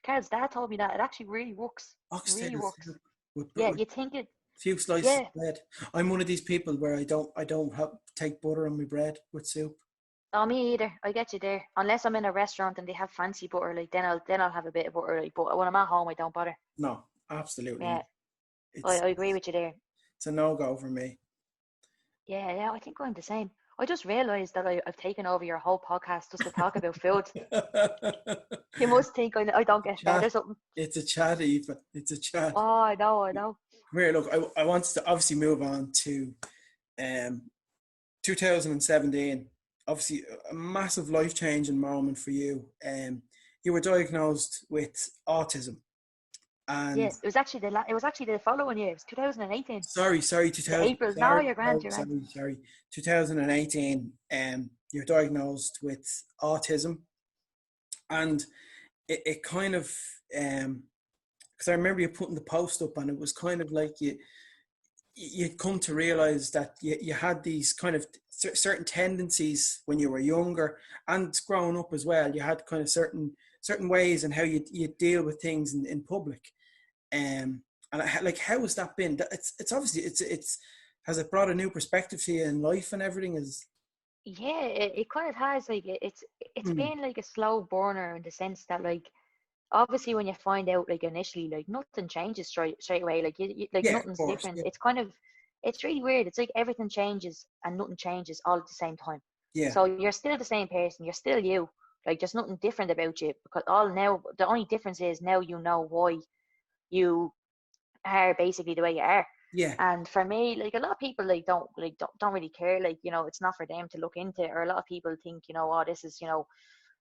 Speaker 2: Carl's dad told me that it actually really works. Really
Speaker 1: Oxtail
Speaker 2: works.
Speaker 1: soup with,
Speaker 2: Yeah,
Speaker 1: with
Speaker 2: you think it?
Speaker 1: few slices
Speaker 2: Yeah.
Speaker 1: of bread. I'm one of these people where I don't have take butter on my bread with soup.
Speaker 2: Oh, me either. I get you there. Unless I'm in a restaurant and they have fancy butter, like then I'll have a bit of butter. Like, but when I'm at home, I don't bother.
Speaker 1: No, absolutely
Speaker 2: Yeah,
Speaker 1: not. It's
Speaker 2: I agree with you there.
Speaker 1: it's a no go for me.
Speaker 2: Yeah, yeah. I think I'm the same. I just realised that I've taken over your whole podcast just to talk about food. You must think I don't get fed or
Speaker 1: Chat.
Speaker 2: something.
Speaker 1: It's a chat, Eva. It's a chat.
Speaker 2: Oh, I know, I know.
Speaker 1: Come here, look. I wanted to obviously move on to um 2017. Obviously, a massive life changing moment for you. You were diagnosed with autism,
Speaker 2: Yeah,
Speaker 1: and
Speaker 2: it was actually the following year. It was 2018.
Speaker 1: sorry,
Speaker 2: The
Speaker 1: 2000.
Speaker 2: April. No,
Speaker 1: Sorry,
Speaker 2: you're grand.
Speaker 1: no,
Speaker 2: You're grand.
Speaker 1: sorry. 2018. You're diagnosed with autism, and it kind of because I remember you putting the post up, and it was kind of like you'd come to realize that you had these kind of certain tendencies when you were younger and growing up as well. You had kind of certain ways and how you deal with things in public. And like, how has that been? It's obviously it's has it brought a new perspective to you in life and everything? Is
Speaker 2: Yeah, it kind of has like it's
Speaker 1: mm,
Speaker 2: been like a slow burner in the sense that like obviously when you find out like initially like nothing changes straight away like like
Speaker 1: yeah, of
Speaker 2: nothing's
Speaker 1: course,
Speaker 2: different.
Speaker 1: yeah,
Speaker 2: It's kind of it's really weird. It's like everything changes and nothing changes all at the same time.
Speaker 1: yeah,
Speaker 2: So you're still the same person. You're still you. Like there's nothing different about you because all now the only difference is now you know why you are basically the way you are.
Speaker 1: yeah,
Speaker 2: And for me, like a lot of people don't really care, like, it's not for them to look into, or a lot of people think, oh, this is,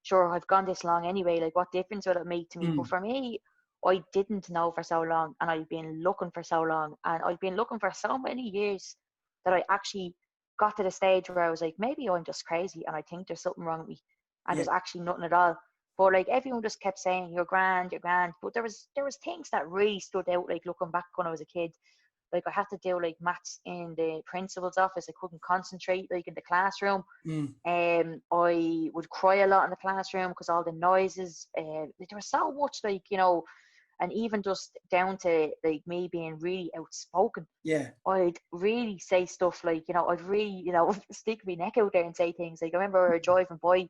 Speaker 2: sure, I've gone this long anyway, like what difference would it make to me? But
Speaker 1: mm,
Speaker 2: for me, I didn't know for so long and I've been looking for so long and I've been looking for so many years that I actually got to the stage where I was like, maybe I'm just crazy and I think there's something wrong with me and
Speaker 1: yeah,
Speaker 2: there's actually nothing at all. But like everyone just kept saying you're grand, you're grand. But there was things that really stood out, like looking back when I was a kid. Like I had to do like maths in the principal's office. I couldn't concentrate like in the classroom.
Speaker 1: mm,
Speaker 2: I would cry a lot in the classroom because all the noises. There was so much like and even just down to like me being really outspoken.
Speaker 1: yeah,
Speaker 2: I'd really say stuff like, I'd really, stick my neck out there and say things. Like I remember we were driving by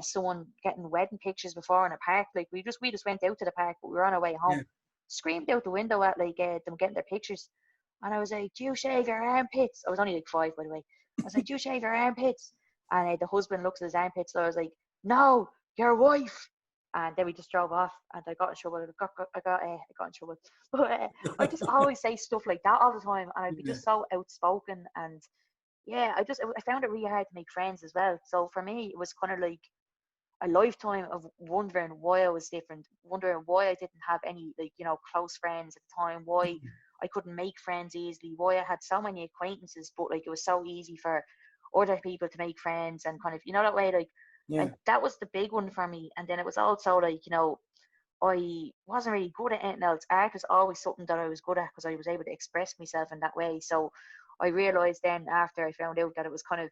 Speaker 2: someone getting wedding pictures before in a park. Like we just went out to the park, but we were on our way home.
Speaker 1: yeah,
Speaker 2: Screamed out the window at like them getting their pictures. And I was like, do you shave your armpits? I was only like 5, by the way. I was like, do you shave your armpits? And the husband looks at his armpits. So I was like, no, your wife. And then we just drove off, and I got in trouble. I got in trouble. But I just always say stuff like that all the time, and I'd be
Speaker 1: yeah,
Speaker 2: just so outspoken. And yeah, I found it really hard to make friends as well. So for me, it was kind of like a lifetime of wondering why I was different, wondering why I didn't have any like close friends at the time, why
Speaker 1: mm,
Speaker 2: I couldn't make friends easily, why I had so many acquaintances, but like it was so easy for other people to make friends and kind of that way, like.
Speaker 1: yeah,
Speaker 2: And that was the big one for me. And then it was also like I wasn't really good at anything else. Art was always something that I was good at because I was able to express myself in that way. So I realized then after I found out that it was kind of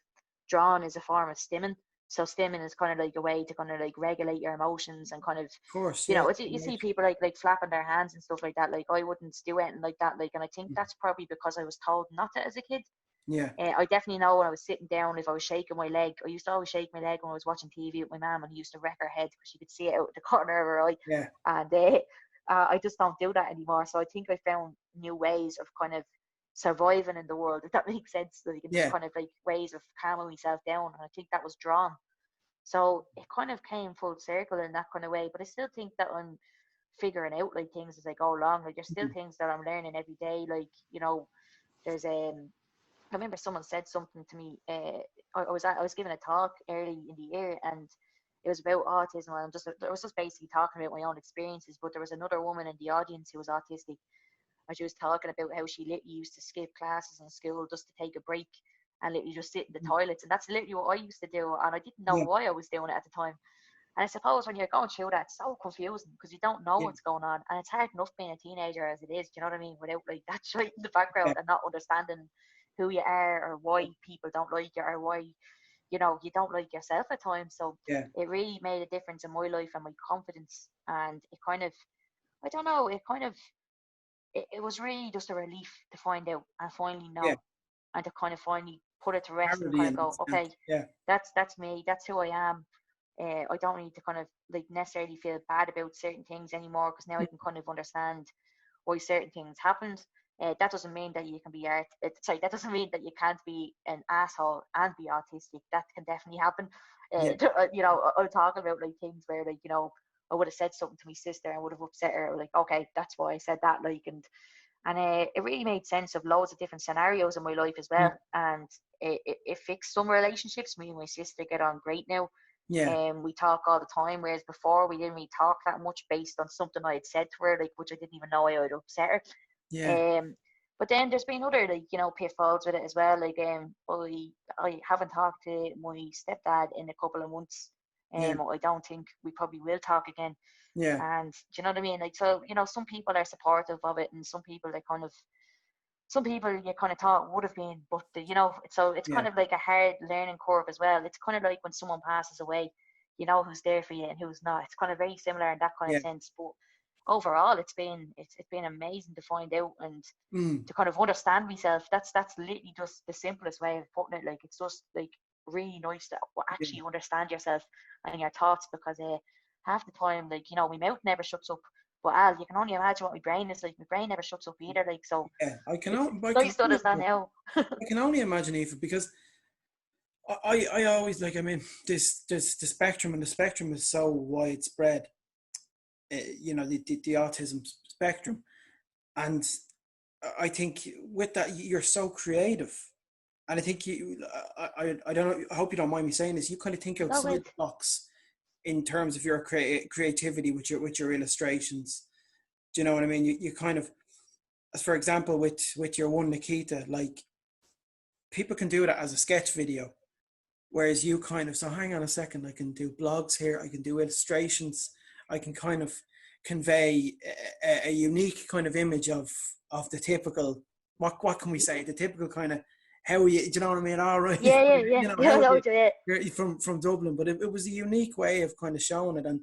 Speaker 2: drawn as a form of stimming. So stimming is kind of like a way to kind of like regulate your emotions and kind of,
Speaker 1: of course, yeah,
Speaker 2: you
Speaker 1: right,
Speaker 2: see people like flapping their hands and stuff like that. Like I wouldn't do anything like that. Like, and I think that's probably because I was told not to as a kid.
Speaker 1: yeah,
Speaker 2: I definitely know when I was sitting down, if I was shaking my leg, I used to always shake my leg when I was watching TV with my mum, and he used to wreck her head because she could see it out the corner of her eye.
Speaker 1: yeah,
Speaker 2: And I just don't do that anymore. So I think I found new ways of kind of surviving in the world, if that makes sense. Like, and just
Speaker 1: yeah,
Speaker 2: kind of like ways of calming myself down. And I think that was drawn. So it kind of came full circle in that kind of way. But I still think that I'm figuring out like things as I go along. Like there's still
Speaker 1: mm,
Speaker 2: things that I'm learning every day. Like, there's I remember someone said something to me. I was giving a talk early in the year, and it was about autism. I was just basically talking about my own experiences. But there was another woman in the audience who was autistic, and she was talking about how she literally used to skip classes in school just to take a break and literally just sit in the toilets. And that's literally what I used to do. And I didn't know
Speaker 1: Yeah.
Speaker 2: why I was doing it at the time. And I suppose when you're going through that, it's so confusing because you don't know
Speaker 1: Yeah.
Speaker 2: what's going on. And it's hard enough being a teenager as it is, do you know what I mean? Without like that shit in the background
Speaker 1: Yeah.
Speaker 2: and not understanding who you are or why people don't like you or why, you know, you don't like yourself at times. So
Speaker 1: Yeah.
Speaker 2: it really made a difference in my life and my confidence. And it kind of, I don't know, it was really just a relief to find out and finally
Speaker 1: Yeah.
Speaker 2: know and to kind of finally put it to rest and
Speaker 1: Parody
Speaker 2: kind of
Speaker 1: in
Speaker 2: go,
Speaker 1: that sense.
Speaker 2: okay,
Speaker 1: Yeah.
Speaker 2: that's me, that's who I am. I don't need to kind of like necessarily feel bad about certain things anymore because now I can kind of understand why certain things happened. That doesn't mean that you can be sorry, that doesn't mean that you can't be an asshole and be autistic. That can definitely happen.
Speaker 1: Yeah.
Speaker 2: You know, I'll talk about like things where like, you know, I would have said something to my sister and would have upset her. Like, okay, that's why I said that. Like, and it really made sense of loads of different scenarios in my life as
Speaker 1: Mm.
Speaker 2: well. And it fixed some relationships. Me and my sister get on great now.
Speaker 1: Yeah.
Speaker 2: We talk all the time, whereas before we didn't really talk that much based on something I had said to her, like which I didn't even know I had upset her.
Speaker 1: Yeah.
Speaker 2: But then there's been other like, you know, pitfalls with it as well. Like I haven't talked to my stepdad in a couple of months.
Speaker 1: Yeah.
Speaker 2: I don't think we probably will talk again.
Speaker 1: Yeah.
Speaker 2: And do you know what I mean? Like, so, you know, some people are supportive of it and some people they kind of some people you kind of thought would have been, but you know, so it's kind
Speaker 1: Yeah.
Speaker 2: of like a hard learning curve as well. It's kind of like when someone passes away, you know who's there for you and who's not. It's kind of very similar in that kind of
Speaker 1: Yeah.
Speaker 2: sense. But overall, it's been amazing to find out and
Speaker 1: Mm.
Speaker 2: to kind of understand myself. That's literally just the simplest way of putting it. Like it's just like really nice to
Speaker 1: Yeah.
Speaker 2: actually understand yourself and your thoughts because half the time, like you know, my mouth never shuts up. But Al, you can only imagine what my brain is like. My brain never shuts up either. Like so,
Speaker 1: Yeah. I can
Speaker 2: it's
Speaker 1: only,
Speaker 2: it's nice to understand now.
Speaker 1: I can only imagine, Aoife, because I always like, I mean, this the spectrum, and the spectrum is so widespread. You know, the autism spectrum, and I think with that you're so creative, and I think I don't know. I hope you don't mind me saying this. You kind of think
Speaker 2: No,
Speaker 1: outside
Speaker 2: wait.
Speaker 1: the box in terms of your creativity with your illustrations. Do you know what I mean? You kind of, as for example, with your one Nikita, like people can do that as a sketch video. Whereas you kind of, so hang on a second, I can do blogs here, I can do illustrations, I can kind of convey a unique kind of image of the typical, what can we say, the typical kind of, how you, do you know what I mean? All right,
Speaker 2: Yeah, yeah,
Speaker 1: you
Speaker 2: yeah.
Speaker 1: know,
Speaker 2: Yeah,
Speaker 1: how
Speaker 2: no,
Speaker 1: you,
Speaker 2: yeah.
Speaker 1: you're from Dublin, but it was a unique way of kind of showing it, and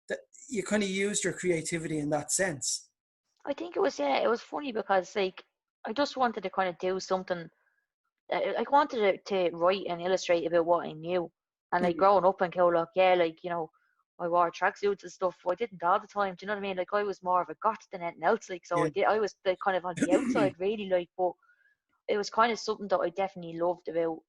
Speaker 1: that you kind of used your creativity in that sense.
Speaker 2: I think it was yeah. It was funny because like I just wanted to kind of do something. I wanted to write and illustrate about what I knew, and like
Speaker 1: Mm,
Speaker 2: growing up in Killock, yeah, like you know, I wore tracksuits and stuff. I didn't all the time. Do you know what I mean? Like I was more of a goth than anything else. Like so,
Speaker 1: yeah,
Speaker 2: I was like kind of on the outside, really. Like, but it was kind of something that I definitely loved about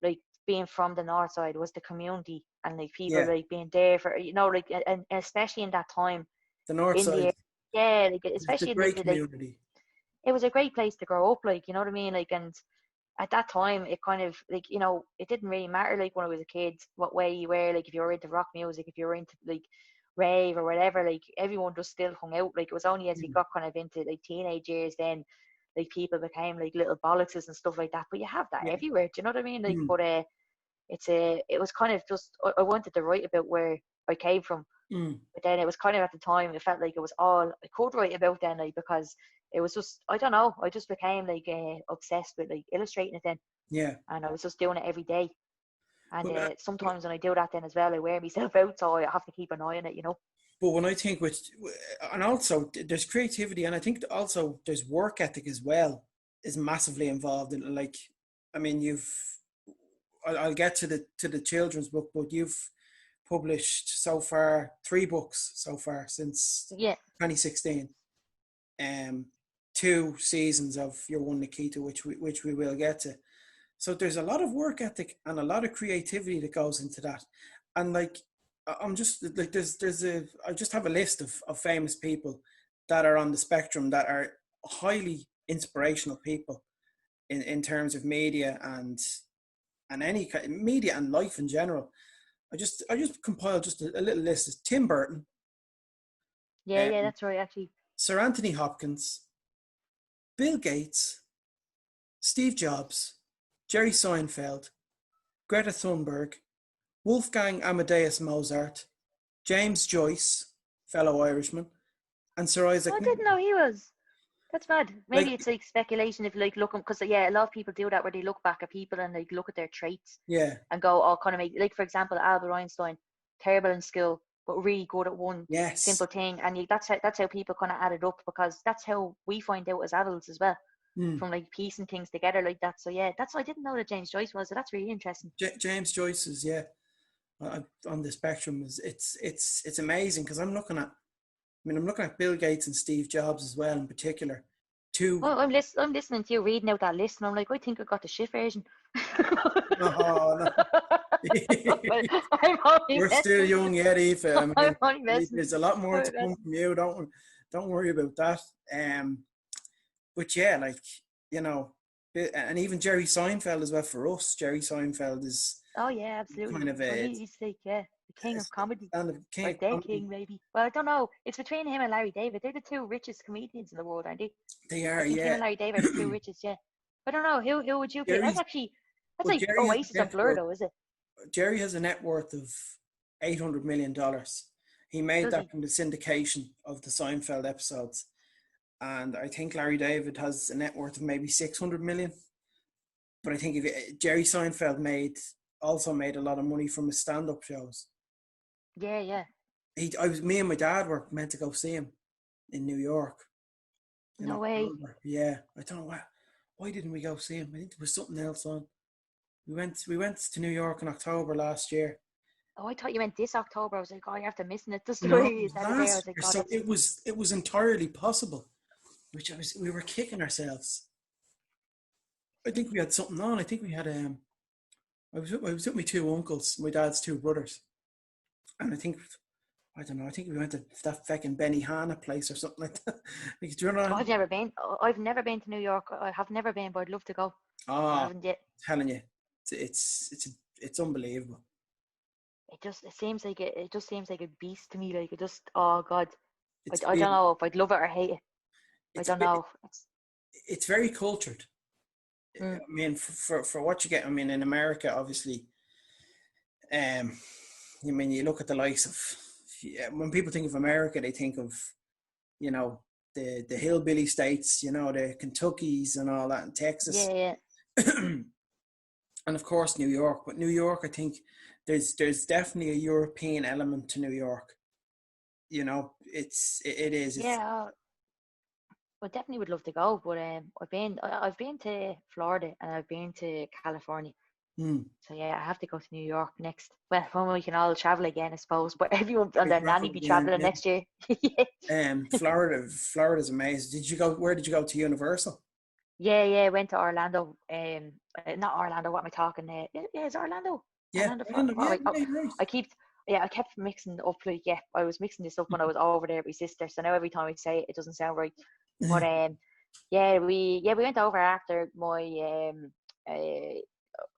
Speaker 2: like being from the north side was the community and like people
Speaker 1: yeah,
Speaker 2: like being there for you know like and especially in that time
Speaker 1: the north
Speaker 2: in
Speaker 1: side,
Speaker 2: the yeah like
Speaker 1: the
Speaker 2: especially in
Speaker 1: great
Speaker 2: like
Speaker 1: community.
Speaker 2: it was a great place to grow up like you know what I mean like and at that time it kind of like you know it didn't really matter like when I was a kid what way you were like if you were into rock music if you were into like rave or whatever like everyone just still hung out like it was only as we
Speaker 1: Mm,
Speaker 2: got kind of into like teenage years then like people became like little bollockses and stuff like that but you have that
Speaker 1: yeah,
Speaker 2: everywhere do you know what I mean like
Speaker 1: mm,
Speaker 2: but it was kind of just I wanted to write about where I came from
Speaker 1: mm,
Speaker 2: but then it was kind of at the time it felt like it was all I could write about then like because it was just I don't know I just became like obsessed with like illustrating it then
Speaker 1: yeah.
Speaker 2: and I was just doing it every day and
Speaker 1: But
Speaker 2: sometimes when I do that then as well I wear myself out so I have to keep an eye on it you know.
Speaker 1: But when I think with, and also there's creativity, and I think also there's work ethic as well is massively involved in it. Like, I mean, I'll get to the children's book, but you've published so far 3 books so far since
Speaker 2: Yeah,
Speaker 1: 2016. Um, 2 seasons of your one Nikita, which we will get to. So there's a lot of work ethic and a lot of creativity that goes into that. And like, I'm just like, I just have a list of famous people that are on the spectrum that are highly inspirational people in terms of media and any kind media and life in general. I just compiled just a little list. It's Tim Burton,
Speaker 2: yeah,
Speaker 1: um,
Speaker 2: yeah, that's right actually.
Speaker 1: Sir Anthony Hopkins, Bill Gates, Steve Jobs, Jerry Seinfeld, Greta Thunberg, Wolfgang Amadeus Mozart, James Joyce, fellow Irishman, and Sir
Speaker 2: Oh,
Speaker 1: Isaac
Speaker 2: I didn't
Speaker 1: Newton.
Speaker 2: know he was. That's mad.
Speaker 1: Like,
Speaker 2: Maybe it's like speculation if like looking because yeah, a lot of people do that where they look back at people and like look at their traits
Speaker 1: yeah,
Speaker 2: and go, oh, kind of make like for example, Albert Einstein, terrible in school but really good at one
Speaker 1: yes.
Speaker 2: simple thing, and that's how people kind of add it up because that's how we find out as adults as well
Speaker 1: Mm.
Speaker 2: from like piecing things together like that. So yeah, that's I didn't know that James Joyce was. So that's really interesting.
Speaker 1: James Joyce is, yeah, on the spectrum. It's amazing because I'm looking at Bill Gates and Steve Jobs as well in particular. Two,
Speaker 2: Well, I'm listening to you reading out that list, and I'm like, I think I got the shit version.
Speaker 1: oh, no.
Speaker 2: Well, I'm only
Speaker 1: We're still
Speaker 2: messing.
Speaker 1: young yet, Aoife. I
Speaker 2: I'm
Speaker 1: mean,
Speaker 2: only messing.
Speaker 1: there's a lot
Speaker 2: I'm
Speaker 1: more
Speaker 2: only
Speaker 1: to come
Speaker 2: messing.
Speaker 1: from you. Don't worry about that. But yeah, like, you know, and even Jerry Seinfeld as well for us. Jerry Seinfeld is
Speaker 2: Oh yeah, absolutely.
Speaker 1: kind of
Speaker 2: Well,
Speaker 1: a,
Speaker 2: he's like the king of comedy,
Speaker 1: stand-up king
Speaker 2: or
Speaker 1: of
Speaker 2: the
Speaker 1: comedy.
Speaker 2: king maybe. Well, I don't know. It's between him and Larry David. They're the two richest comedians in the world, aren't they?
Speaker 1: They
Speaker 2: I
Speaker 1: are,
Speaker 2: think him
Speaker 1: yeah.
Speaker 2: and Larry David are the two richest. Yeah. I don't know who would you pick?
Speaker 1: Jerry's,
Speaker 2: That's
Speaker 1: well,
Speaker 2: like
Speaker 1: Jerry has a
Speaker 2: Oasis and
Speaker 1: net
Speaker 2: Blur
Speaker 1: worth.
Speaker 2: though, is it?
Speaker 1: Jerry has a net worth of $800 million. He made
Speaker 2: Does
Speaker 1: that
Speaker 2: he?
Speaker 1: from the syndication of the Seinfeld episodes, and I think Larry David has a net worth of maybe 600 million. But I think if Jerry Seinfeld also made a lot of money from his stand-up shows.
Speaker 2: Yeah, yeah.
Speaker 1: Me and my dad were meant to go see him in New York in
Speaker 2: No way.
Speaker 1: October. Yeah, I don't know why didn't we go see him? I think there was something else on. We went to New York in October last year.
Speaker 2: Oh, I thought you meant this October. I was like, oh, you're after missing it. The
Speaker 1: No,
Speaker 2: story
Speaker 1: it
Speaker 2: is
Speaker 1: was
Speaker 2: that a day. I was
Speaker 1: last
Speaker 2: like,
Speaker 1: year,
Speaker 2: God,
Speaker 1: so
Speaker 2: that's
Speaker 1: it was entirely possible. We were kicking ourselves. I think we had something on. I think we had I was with my two uncles, my dad's two brothers, and I don't know. I think we went to that fucking Benihana place or something like that. Like, do you know?
Speaker 2: I've never been. I've never been to New York. I have never been, but I'd love to go. I
Speaker 1: Ah,
Speaker 2: haven't yet.
Speaker 1: telling you, it's unbelievable.
Speaker 2: It just seems like a beast to me. Like it just oh God.
Speaker 1: It's
Speaker 2: I don't
Speaker 1: really
Speaker 2: know if I'd love it or hate it. I
Speaker 1: it's
Speaker 2: don't know.
Speaker 1: it's very cultured.
Speaker 2: Mm,
Speaker 1: I mean, for what you get. I mean, in America, obviously, um, I mean, you look at the likes of, yeah, when people think of America, they think of, you know, the hillbilly states, you know, the Kentuckys and all that, in Texas,
Speaker 2: yeah, yeah.
Speaker 1: and of course New York. But New York, I think there's definitely a European element to New York. You know, it is. It's
Speaker 2: Yeah, I definitely would love to go, but I've been to Florida and I've been to California.
Speaker 1: mm,
Speaker 2: So yeah, I have to go to New York next. Well, when we can all travel again, I suppose. But everyone and
Speaker 1: we
Speaker 2: their nanny
Speaker 1: travel
Speaker 2: be
Speaker 1: again.
Speaker 2: traveling
Speaker 1: Yeah.
Speaker 2: next year. Yeah.
Speaker 1: Florida's amazing. Did you go? Where did you go to Universal?
Speaker 2: Yeah, yeah. Went to Orlando. Not Orlando. What am I talking? Yeah, it's Orlando.
Speaker 1: Yeah,
Speaker 2: Orlando.
Speaker 1: Orlando. Yeah,
Speaker 2: Oh,
Speaker 1: yeah, you're right.
Speaker 2: I keep. Yeah, I kept mixing it up. Like, yeah, I was mixing this up when I was over there with my sister. So now every time I say it, it doesn't sound right. But yeah, we went over after my uh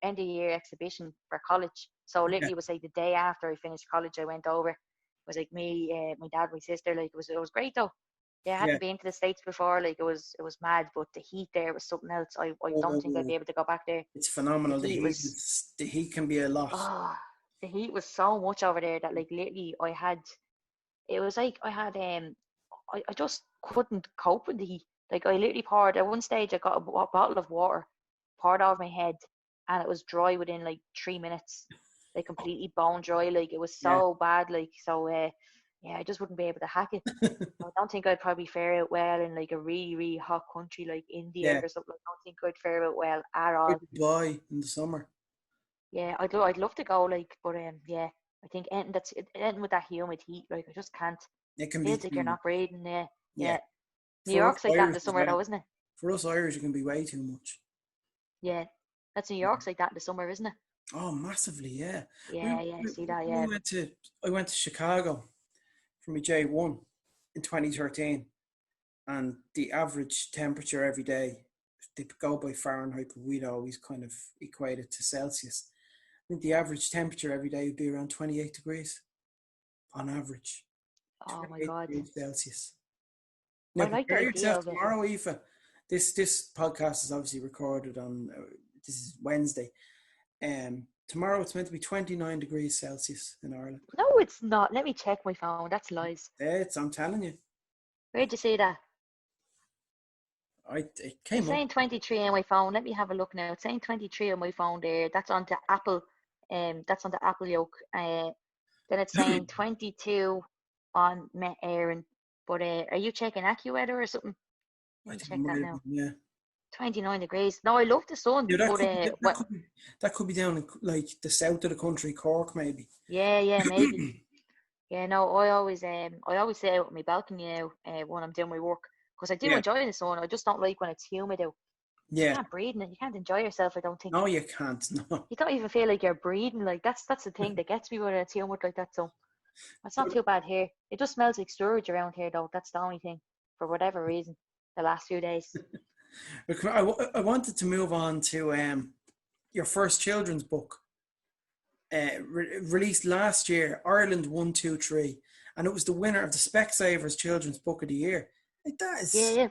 Speaker 2: end of year exhibition for college. So
Speaker 1: Yeah,
Speaker 2: literally, it was like the day after I finished college, I went over. It was like me, my dad, my sister. Like it was great though. Yeah, I
Speaker 1: yeah.
Speaker 2: hadn't been to the States before. Like it was mad, but the heat there was something else. I don't think I'd be
Speaker 1: Oh,
Speaker 2: able to go back there.
Speaker 1: it's
Speaker 2: The
Speaker 1: phenomenal.
Speaker 2: heat was
Speaker 1: The heat can be a lot.
Speaker 2: oh, the heat was so much over there that like literally I had. It was like I had I just couldn't cope with the heat. Like I literally poured at one stage. I got a bottle of water, poured over my head, and it was dry within like 3 minutes. Like completely bone dry. Like it was
Speaker 1: Yeah.
Speaker 2: so bad. Like so. Yeah, I just wouldn't be able to hack it. I don't think I'd probably fare out well in like a really, really hot country like India
Speaker 1: Yeah.
Speaker 2: or something. I don't think I'd fare out well at
Speaker 1: Go
Speaker 2: all.
Speaker 1: to Dubai in the summer.
Speaker 2: Yeah, I'd love to go like, but yeah, I think ending with that humid heat, like I just can't.
Speaker 1: It can be
Speaker 2: Feels like
Speaker 1: too
Speaker 2: you're
Speaker 1: much.
Speaker 2: not breathing. Yeah,
Speaker 1: Yeah.
Speaker 2: yeah. New
Speaker 1: For us
Speaker 2: York's like that in
Speaker 1: Irish
Speaker 2: the
Speaker 1: as
Speaker 2: summer
Speaker 1: well.
Speaker 2: though, isn't it?
Speaker 1: For us Irish, it can be way too much.
Speaker 2: Yeah, that's New
Speaker 1: Yeah.
Speaker 2: York's like that in the summer, isn't it?
Speaker 1: Oh, massively, yeah. We,
Speaker 2: Yeah, yeah, I
Speaker 1: we,
Speaker 2: see that.
Speaker 1: we
Speaker 2: Yeah.
Speaker 1: went to I went to Chicago for my J1 in 2013, and the average temperature every day, they go by Fahrenheit, but we'd always kind of equate it to Celsius. I think the average temperature every day would be around 28 degrees on average.
Speaker 2: Oh my
Speaker 1: 28
Speaker 2: God,
Speaker 1: degrees Celsius.
Speaker 2: I
Speaker 1: Now
Speaker 2: like the
Speaker 1: prepare
Speaker 2: idea
Speaker 1: yourself
Speaker 2: of it.
Speaker 1: tomorrow, Aoife. this podcast is obviously recorded on this is Wednesday. Tomorrow it's meant to be 29 degrees Celsius in Ireland.
Speaker 2: No, it's not. Let me check my phone. That's lies.
Speaker 1: I'm telling you.
Speaker 2: Where'd you see that?
Speaker 1: It came
Speaker 2: It's saying 23 on my phone. Let me have a look now. It's saying 23 on my phone there. That's on the Apple. That's on the Apple yoke. Then it's saying 22 on Met Aaron. But are you checking AccuWeather or something? Let me check that now.
Speaker 1: Yeah.
Speaker 2: 29 degrees. No, I love the sun.
Speaker 1: Yeah,
Speaker 2: But
Speaker 1: that could be down in like the south of the country, Cork maybe.
Speaker 2: yeah, maybe. Yeah, no, I always sit out on my balcony now when I'm doing my work, because I do enjoy the sun. I just don't like when it's humid out.
Speaker 1: Yeah.
Speaker 2: You can't breathe in it. You can't enjoy yourself, I don't think.
Speaker 1: No, you can't. No.
Speaker 2: You don't even feel like you're breathing. Like that's the thing that gets me when it's humid like that. So it's not too bad here. It just smells like storage around here, though. That's the only thing, for whatever reason, the last few days.
Speaker 1: I wanted to move on to your first children's book. Released last year, Ireland 123, and it was the winner of the Specsavers Children's Book of the Year. Like that is,
Speaker 2: Yeah.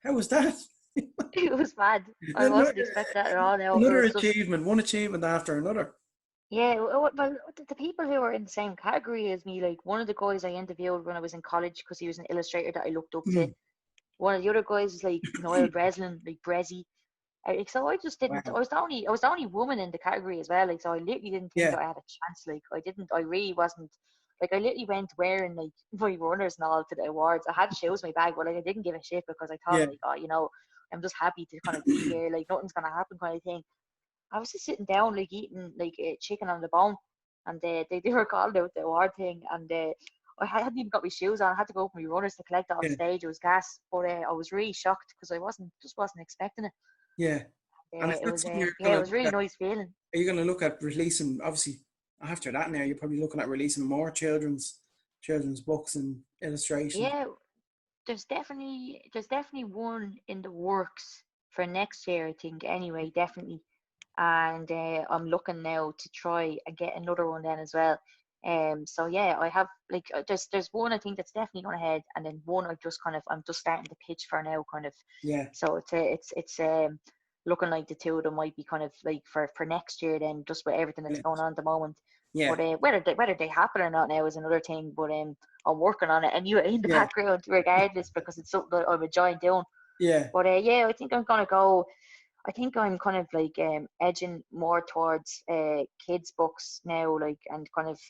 Speaker 1: How was that?
Speaker 2: It was bad. I wasn't expecting that at all. Now
Speaker 1: another achievement, one achievement after another.
Speaker 2: Yeah, well, the people who were in the same category as me, like one of the guys I interviewed when I was in college, because he was an illustrator that I looked up to. One of the other guys is like Niall Breslin, like Brezzy. So I just didn't. Wow. I was the only woman in the category as well. Like, so I literally didn't think that I had a chance. Like, I really wasn't. Like, I literally went wearing like my runners and all to the awards. I had shoes in my bag, but like I didn't give a shit, because I thought like, oh, you know, I'm just happy to kind of be here. Like, nothing's gonna happen, kind of thing. I was just sitting down, like eating like chicken on the bone, and they were called out the award thing, and I hadn't even got my shoes on. I had to go up with my runners to collect it on stage. It was gas, but I was really shocked because I wasn't expecting it.
Speaker 1: Yeah,
Speaker 2: and it was really nice feeling.
Speaker 1: Are you going to look at releasing, obviously after that now, you're probably looking at releasing more children's books and illustration?
Speaker 2: Yeah, there's definitely one in the works for next year, I think, anyway, definitely. And I'm looking now to try and get another one then as well. So yeah, I have like there's one I think that's definitely going ahead, and then one I'm just starting to pitch for now, kind of.
Speaker 1: Yeah.
Speaker 2: So it's looking like the two of them might be kind of like for next year then, just with everything that's going on at the moment.
Speaker 1: Yeah.
Speaker 2: But whether they happen or not now is another thing. But I'm working on it, and you in the background regardless, because it's something that I'm enjoying doing.
Speaker 1: Yeah.
Speaker 2: But I think I'm gonna go. I think I'm kind of like edging more towards kids books now, like, and kind of,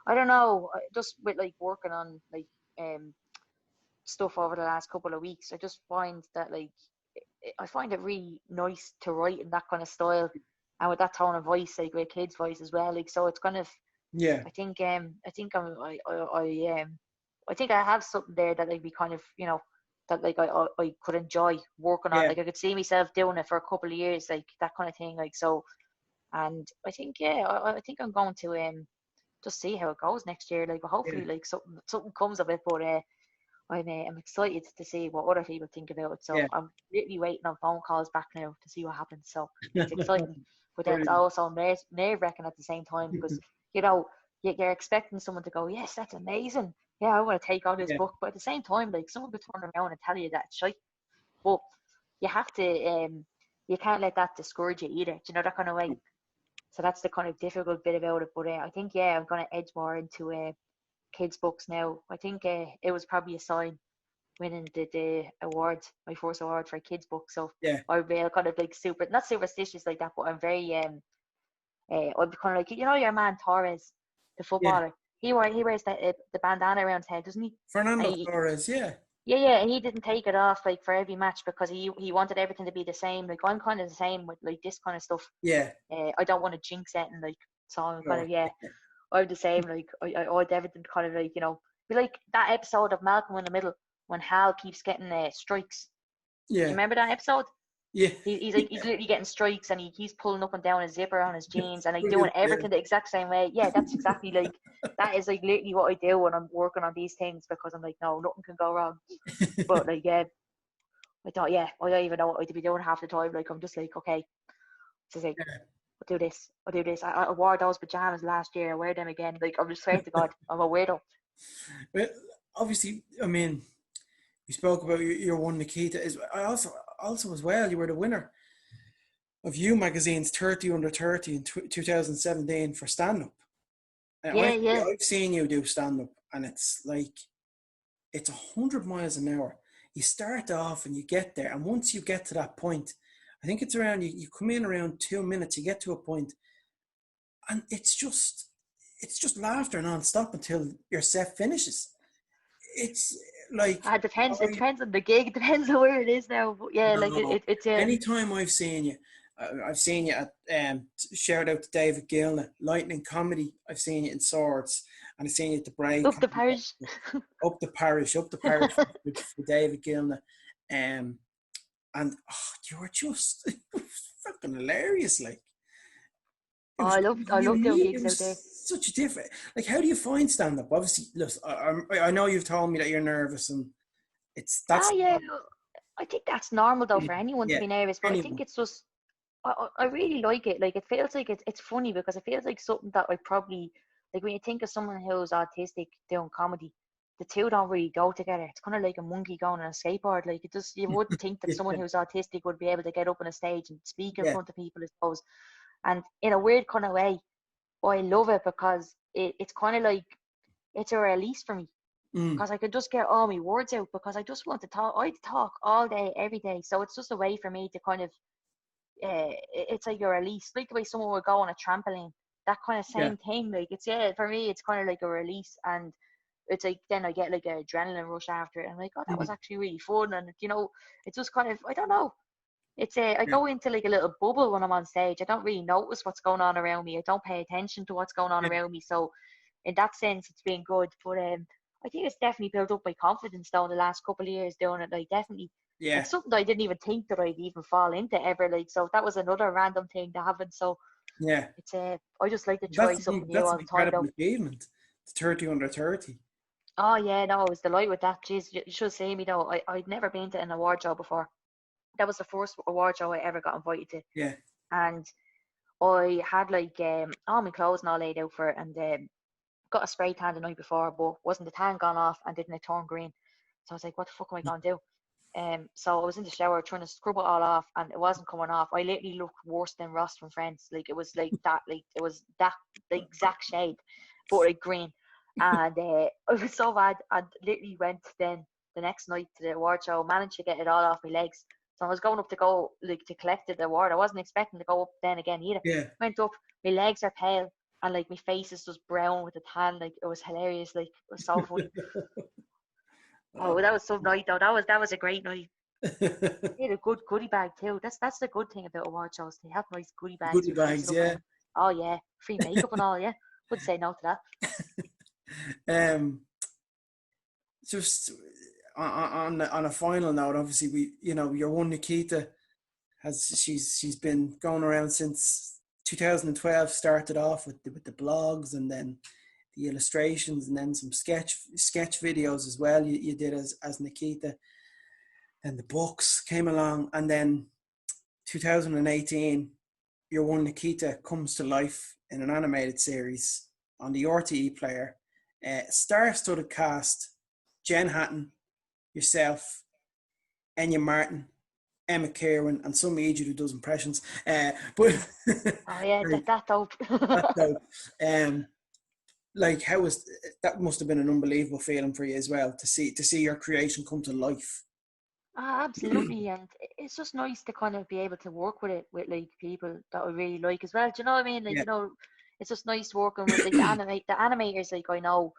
Speaker 2: I don't know, just with like working on like stuff over the last couple of weeks, I just find that like I find it really nice to write in that kind of style, and with that tone of voice, like with kids' voice as well, like, so it's kind of, I think I think I have something there that I'd be kind of, you know, that like I could enjoy working on. Like, I could see myself doing it for a couple of years, like that kind of thing, like, so. And I think I think I'm going to just see how it goes next year, like, hopefully like something comes of it. But I'm excited to see what other people think about it, so I'm literally waiting on phone calls back now to see what happens. So it's exciting, but then it's also nerve-wracking at the same time, because you know you're expecting someone to go, yes, that's amazing, yeah, I want to take on this book, but at the same time, like, someone could turn around and tell you that it's shite. But you have to you can't let that discourage you either, do you know, that kind of way. So that's the kind of difficult bit about it. But I think I'm going to edge more into kids books now. I think it was probably a sign winning the award, my first award for a kids book. So I'm kind of like not superstitious like that, but I'm very I'm kind of like, you know, your man Torres, the footballer. He wears the bandana around his head, doesn't he?
Speaker 1: Fernando Torres,
Speaker 2: yeah, and he didn't take it off like for every match, because he wanted everything to be the same. Like, I'm kind of the same with like this kind of stuff. I don't want to jinx it, and like, so I'm kind of I'm the same. Like, I want everything kind of like, you know, be like that episode of Malcolm in the Middle when Hal keeps getting strikes. Do you remember that episode?
Speaker 1: Yeah.
Speaker 2: He's literally getting strikes, and he's pulling up and down his zipper on his jeans, and like doing everything the exact same way. Yeah, that's exactly like, that is like literally what I do when I'm working on these things, because I'm like, no, nothing can go wrong. But like, I thought, I don't even know what I'd be doing half the time. Like, I'm just like, okay, just like, I'll do this. I wore those pajamas last year. I wear them again. Like, I'm just swear to God, I'm a weirdo.
Speaker 1: Well, obviously, I mean, we spoke about your one, Nikita. I also as well, you were the winner of You Magazine's 30 Under 30 in 2017 for stand-up. And
Speaker 2: Yeah, yeah.
Speaker 1: I've seen you do stand-up, and it's like, it's 100 miles an hour. You start off and you get there, and once you get to that point, I think it's around, you come in around 2 minutes, you get to a point, and it's just laughter non-stop until your set finishes. It's like,
Speaker 2: Depends. It depends on the gig. It depends on where it is now. But yeah, like
Speaker 1: no,
Speaker 2: it's
Speaker 1: anytime I've seen you at, shout out to David Gilner, Lightning Comedy. I've seen you in Swords, and I've seen you at the Bray
Speaker 2: up the
Speaker 1: Comedy
Speaker 2: parish.
Speaker 1: up the parish for David Gilner, and you were just fucking hilarious. Like, it
Speaker 2: Oh,
Speaker 1: was
Speaker 2: I love doing
Speaker 1: it
Speaker 2: gigs out there.
Speaker 1: was such a different. Like, how do you find stand up? Obviously, look, I know you've told me that you're nervous, and
Speaker 2: Ah,
Speaker 1: that's
Speaker 2: yeah. I think that's normal though for anyone to
Speaker 1: yeah,
Speaker 2: be nervous, but I think
Speaker 1: anyone.
Speaker 2: it's just I really like it. Like it feels like it's funny because it feels like something that I probably like when you think of someone who's autistic doing comedy, the two don't really go together. It's kind of like a monkey going on a skateboard. Like it just you wouldn't think that someone who's autistic would be able to get up on a stage and speak in
Speaker 1: Yeah,
Speaker 2: front of people, I suppose. And in a weird kind of way, I love it because it's kind of like it's a release for me
Speaker 1: mm,
Speaker 2: because I could just get all my words out because I just want to talk. I talk all day, every day. So it's just a way for me to kind of it's like a release, like the way someone would go on a trampoline. That kind of
Speaker 1: yeah,
Speaker 2: same thing. Like it's for me, it's kind of like a release, and it's like then I get like an adrenaline rush after it. And I'm like, oh, that was
Speaker 1: mm,
Speaker 2: actually really fun, and it's just kind of I don't know. It's I
Speaker 1: yeah,
Speaker 2: go into like a little bubble when I'm on stage. I don't really notice what's going on around me. I don't pay attention to what's going on
Speaker 1: yeah,
Speaker 2: around me. So in that sense, it's been good. But I think it's definitely built up my confidence though in the last couple of years doing it. Like definitely
Speaker 1: yeah.
Speaker 2: it's something that I didn't even think that I'd even fall into ever. Like, so that was another random thing to happen. So
Speaker 1: Yeah.
Speaker 2: it's I just like to try something new
Speaker 1: That's
Speaker 2: all
Speaker 1: an
Speaker 2: the time
Speaker 1: incredible
Speaker 2: though.
Speaker 1: achievement. It's 30 under 30.
Speaker 2: Oh yeah, no, I was delighted with that. Jeez, you should see me though. I'd never been to an award show before. That was the first award show I ever got invited to,
Speaker 1: Yeah.
Speaker 2: and I had like all my clothes and all laid out for it, and got a spray tan the night before, but wasn't the tan gone off and didn't it turn green? So I was like, what the fuck am I gonna do? So I was in the shower trying to scrub it all off, and it wasn't coming off. I literally looked worse than Ross from Friends. Like it was like that, like it was that the exact shade, but like green. And it was so bad. I literally went then the next night to the award show, managed to get it all off my legs. So I was going up to go like to collect the award. I wasn't expecting to go up then again either.
Speaker 1: Yeah.
Speaker 2: Went up, my legs are pale, and like my face is just brown with the tan. Like it was hilarious. Like it was so funny.
Speaker 1: Oh.
Speaker 2: Oh, that was some night though. That was a great night. They had a good goodie bag too. That's the good thing about award shows. They have nice goodie bags
Speaker 1: Goodie
Speaker 2: for free
Speaker 1: bags,
Speaker 2: stuff in
Speaker 1: yeah.
Speaker 2: them. Oh yeah, free makeup and all. Yeah, wouldn't say no to that.
Speaker 1: Um, just on a final note, obviously your one, Nikita, she's been going around since 2012. Started off with the blogs, and then the illustrations, and then some sketch videos as well. You did as Nikita, and the books came along, and then 2018, your one, Nikita, comes to life in an animated series on the RTE player. Star-studded cast: Jen Hatton, yourself, Enya Martin, Emma Kieran, and some idiot who does impressions. But
Speaker 2: Oh yeah,
Speaker 1: like,
Speaker 2: that dope.
Speaker 1: that's dope. Like, how was that? Must have been an unbelievable feeling for you as well to see your creation come to life.
Speaker 2: Absolutely, and it's just nice to kind of be able to work with it with like people that I really like as well. Do you know what I mean? Like
Speaker 1: Yeah,
Speaker 2: it's just nice working with like the animators like I know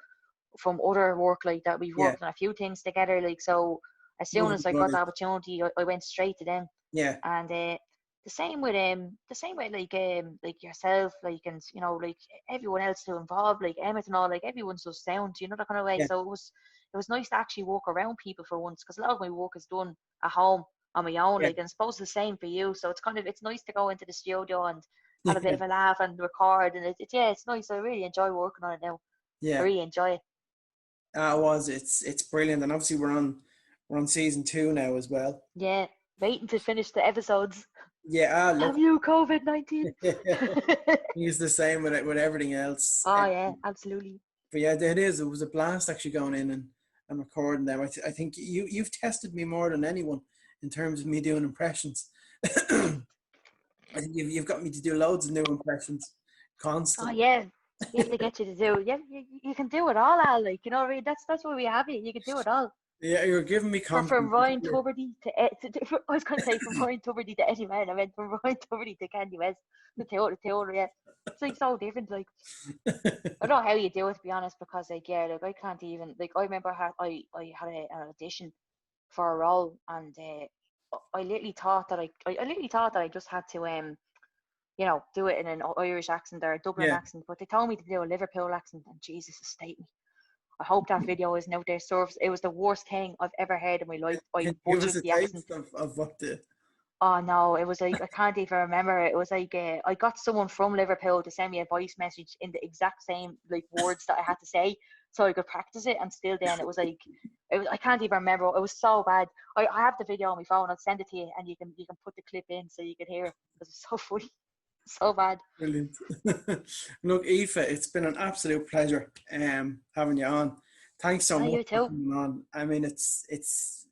Speaker 2: from other work like that. We've
Speaker 1: yeah,
Speaker 2: worked on a few things together. Like so, as soon
Speaker 1: lovely
Speaker 2: as I got
Speaker 1: brothers.
Speaker 2: the opportunity, I went straight to them.
Speaker 1: Yeah,
Speaker 2: And the same way like yourself, like and like everyone else who involved, like Emmett and all, like everyone's just sound, that kind of way.
Speaker 1: yeah,
Speaker 2: So it was nice to actually walk around people for once, because a lot of my work is done at home on my own,
Speaker 1: yeah,
Speaker 2: like, and suppose the same for you. So it's nice to go into the studio and have a bit
Speaker 1: yeah,
Speaker 2: of a laugh and record, and yeah, it's nice. I really enjoy working on it now. I
Speaker 1: yeah.
Speaker 2: really enjoy it.
Speaker 1: It's brilliant, and obviously we're on season 2 now as well.
Speaker 2: Yeah, waiting to finish the episodes.
Speaker 1: Yeah,
Speaker 2: Have
Speaker 1: look,
Speaker 2: you COVID-19?
Speaker 1: he's the same with everything else.
Speaker 2: Oh yeah, absolutely.
Speaker 1: But yeah, it is. It was a blast actually going in and recording them. I think you've tested me more than anyone in terms of me doing impressions. I think you've got me to do loads of new impressions
Speaker 2: Oh
Speaker 1: constantly.
Speaker 2: yeah, we have to get you to do. Yeah, you can do it all, Al. Like, you know what I mean? That's why we have you. You can do it all.
Speaker 1: Yeah, you're giving me
Speaker 2: From
Speaker 1: confidence.
Speaker 2: Ryan Tuberty I was going to say from Ryan Tuberty to Eddie Man. I meant from Ryan Tuberty to Kanye West. The two, yeah. It's like so different. Like, I don't know how you do it, to be honest, because like, yeah, like I can't even, like, I remember I had an audition for a role, and I literally thought that I literally thought that I just had to do it in an Irish accent or a Dublin
Speaker 1: Yeah,
Speaker 2: accent, but they told me to do a Liverpool accent, and Jesus, estate me. I hope that video isn't out there. So it was the worst thing I've ever heard in my life. I
Speaker 1: can you give us
Speaker 2: butchered
Speaker 1: a
Speaker 2: the accent.
Speaker 1: taste of what the?
Speaker 2: Oh no, it was like, I can't even remember. It was like I got someone from Liverpool to send me a voice message in the exact same like words that I had to say, so I could practice it. And still, then it was like, I can't even remember. It was so bad. I have the video on my phone. I'll send it to you, and you can put the clip in so you can hear it, because it's so funny, so bad.
Speaker 1: Brilliant. Look, Aoife, it's been an absolute pleasure having you on. Thanks so
Speaker 2: Oh,
Speaker 1: much
Speaker 2: you
Speaker 1: for
Speaker 2: too.
Speaker 1: coming on. I mean, it's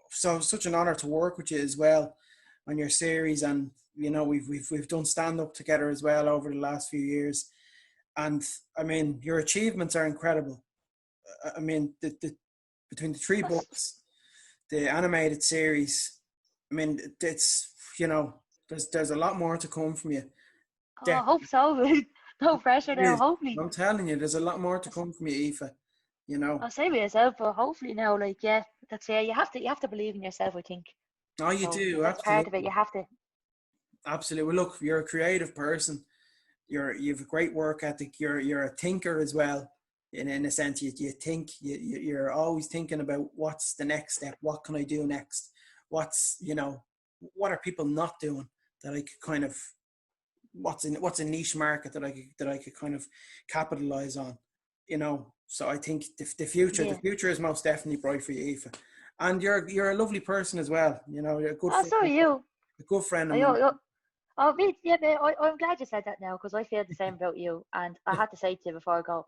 Speaker 1: such an honor to work with you as well on your series, and we've done stand up together as well over the last few years. And I mean, your achievements are incredible. I mean, the between the three
Speaker 2: That's,
Speaker 1: books, the animated series. I mean, it's there's a lot more to come from you.
Speaker 2: I hope so. No pressure
Speaker 1: It
Speaker 2: now.
Speaker 1: is.
Speaker 2: Hopefully,
Speaker 1: I'm telling you, there's a lot more to come from you, Aoife. You know.
Speaker 2: I'll say to yourself, but hopefully now, like, yeah, that's it. You have to believe in yourself, I think.
Speaker 1: Oh, you
Speaker 2: So
Speaker 1: do,
Speaker 2: that's part of it.
Speaker 1: absolutely.
Speaker 2: You have to.
Speaker 1: Absolutely. Well, look, you're a creative person. You've a great work ethic. You're a thinker as well. In a sense, you think you're always thinking about what's the next step. What can I do next? What are people not doing that I could kind of what's a niche market that I could kind of capitalize on. So I think the
Speaker 2: Yeah.
Speaker 1: future is most definitely bright for you, Aoife. And you're a lovely person as well. You're a good
Speaker 2: Oh,
Speaker 1: friend,
Speaker 2: so are you.
Speaker 1: a good friend of
Speaker 2: I,
Speaker 1: mine.
Speaker 2: I, oh, me, yeah, mate, I'm glad you said that now, because I feel the same about you. And I had to say to you before I go,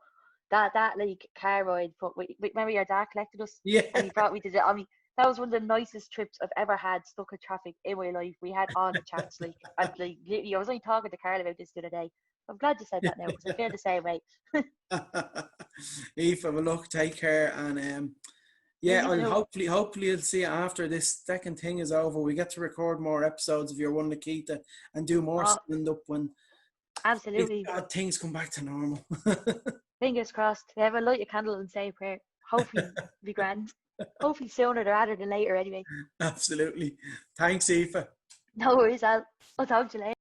Speaker 2: that like car ride, but remember your dad collected us, and
Speaker 1: Yeah.
Speaker 2: he brought me to the. I mean, that was one of the nicest trips I've ever had stuck in traffic in my life. We had all the chats, like, and like literally, I was only talking to Carl about this the other day. I'm glad you said that now, because I feel the same way.
Speaker 1: Aoife, well, look, take care, and
Speaker 2: Yeah,
Speaker 1: yeah,
Speaker 2: you
Speaker 1: I'll
Speaker 2: too.
Speaker 1: hopefully I'll see you after this second thing is over. We get to record more episodes of Your One Nikita and do more
Speaker 2: Oh,
Speaker 1: stand up when
Speaker 2: absolutely.
Speaker 1: things come back to normal.
Speaker 2: Fingers crossed. Have a light a candle and say a prayer. Hopefully, it'll be grand. Hopefully sooner rather than later. Anyway,
Speaker 1: Absolutely. Thanks, Aoife.
Speaker 2: no worries. I'll talk to you later.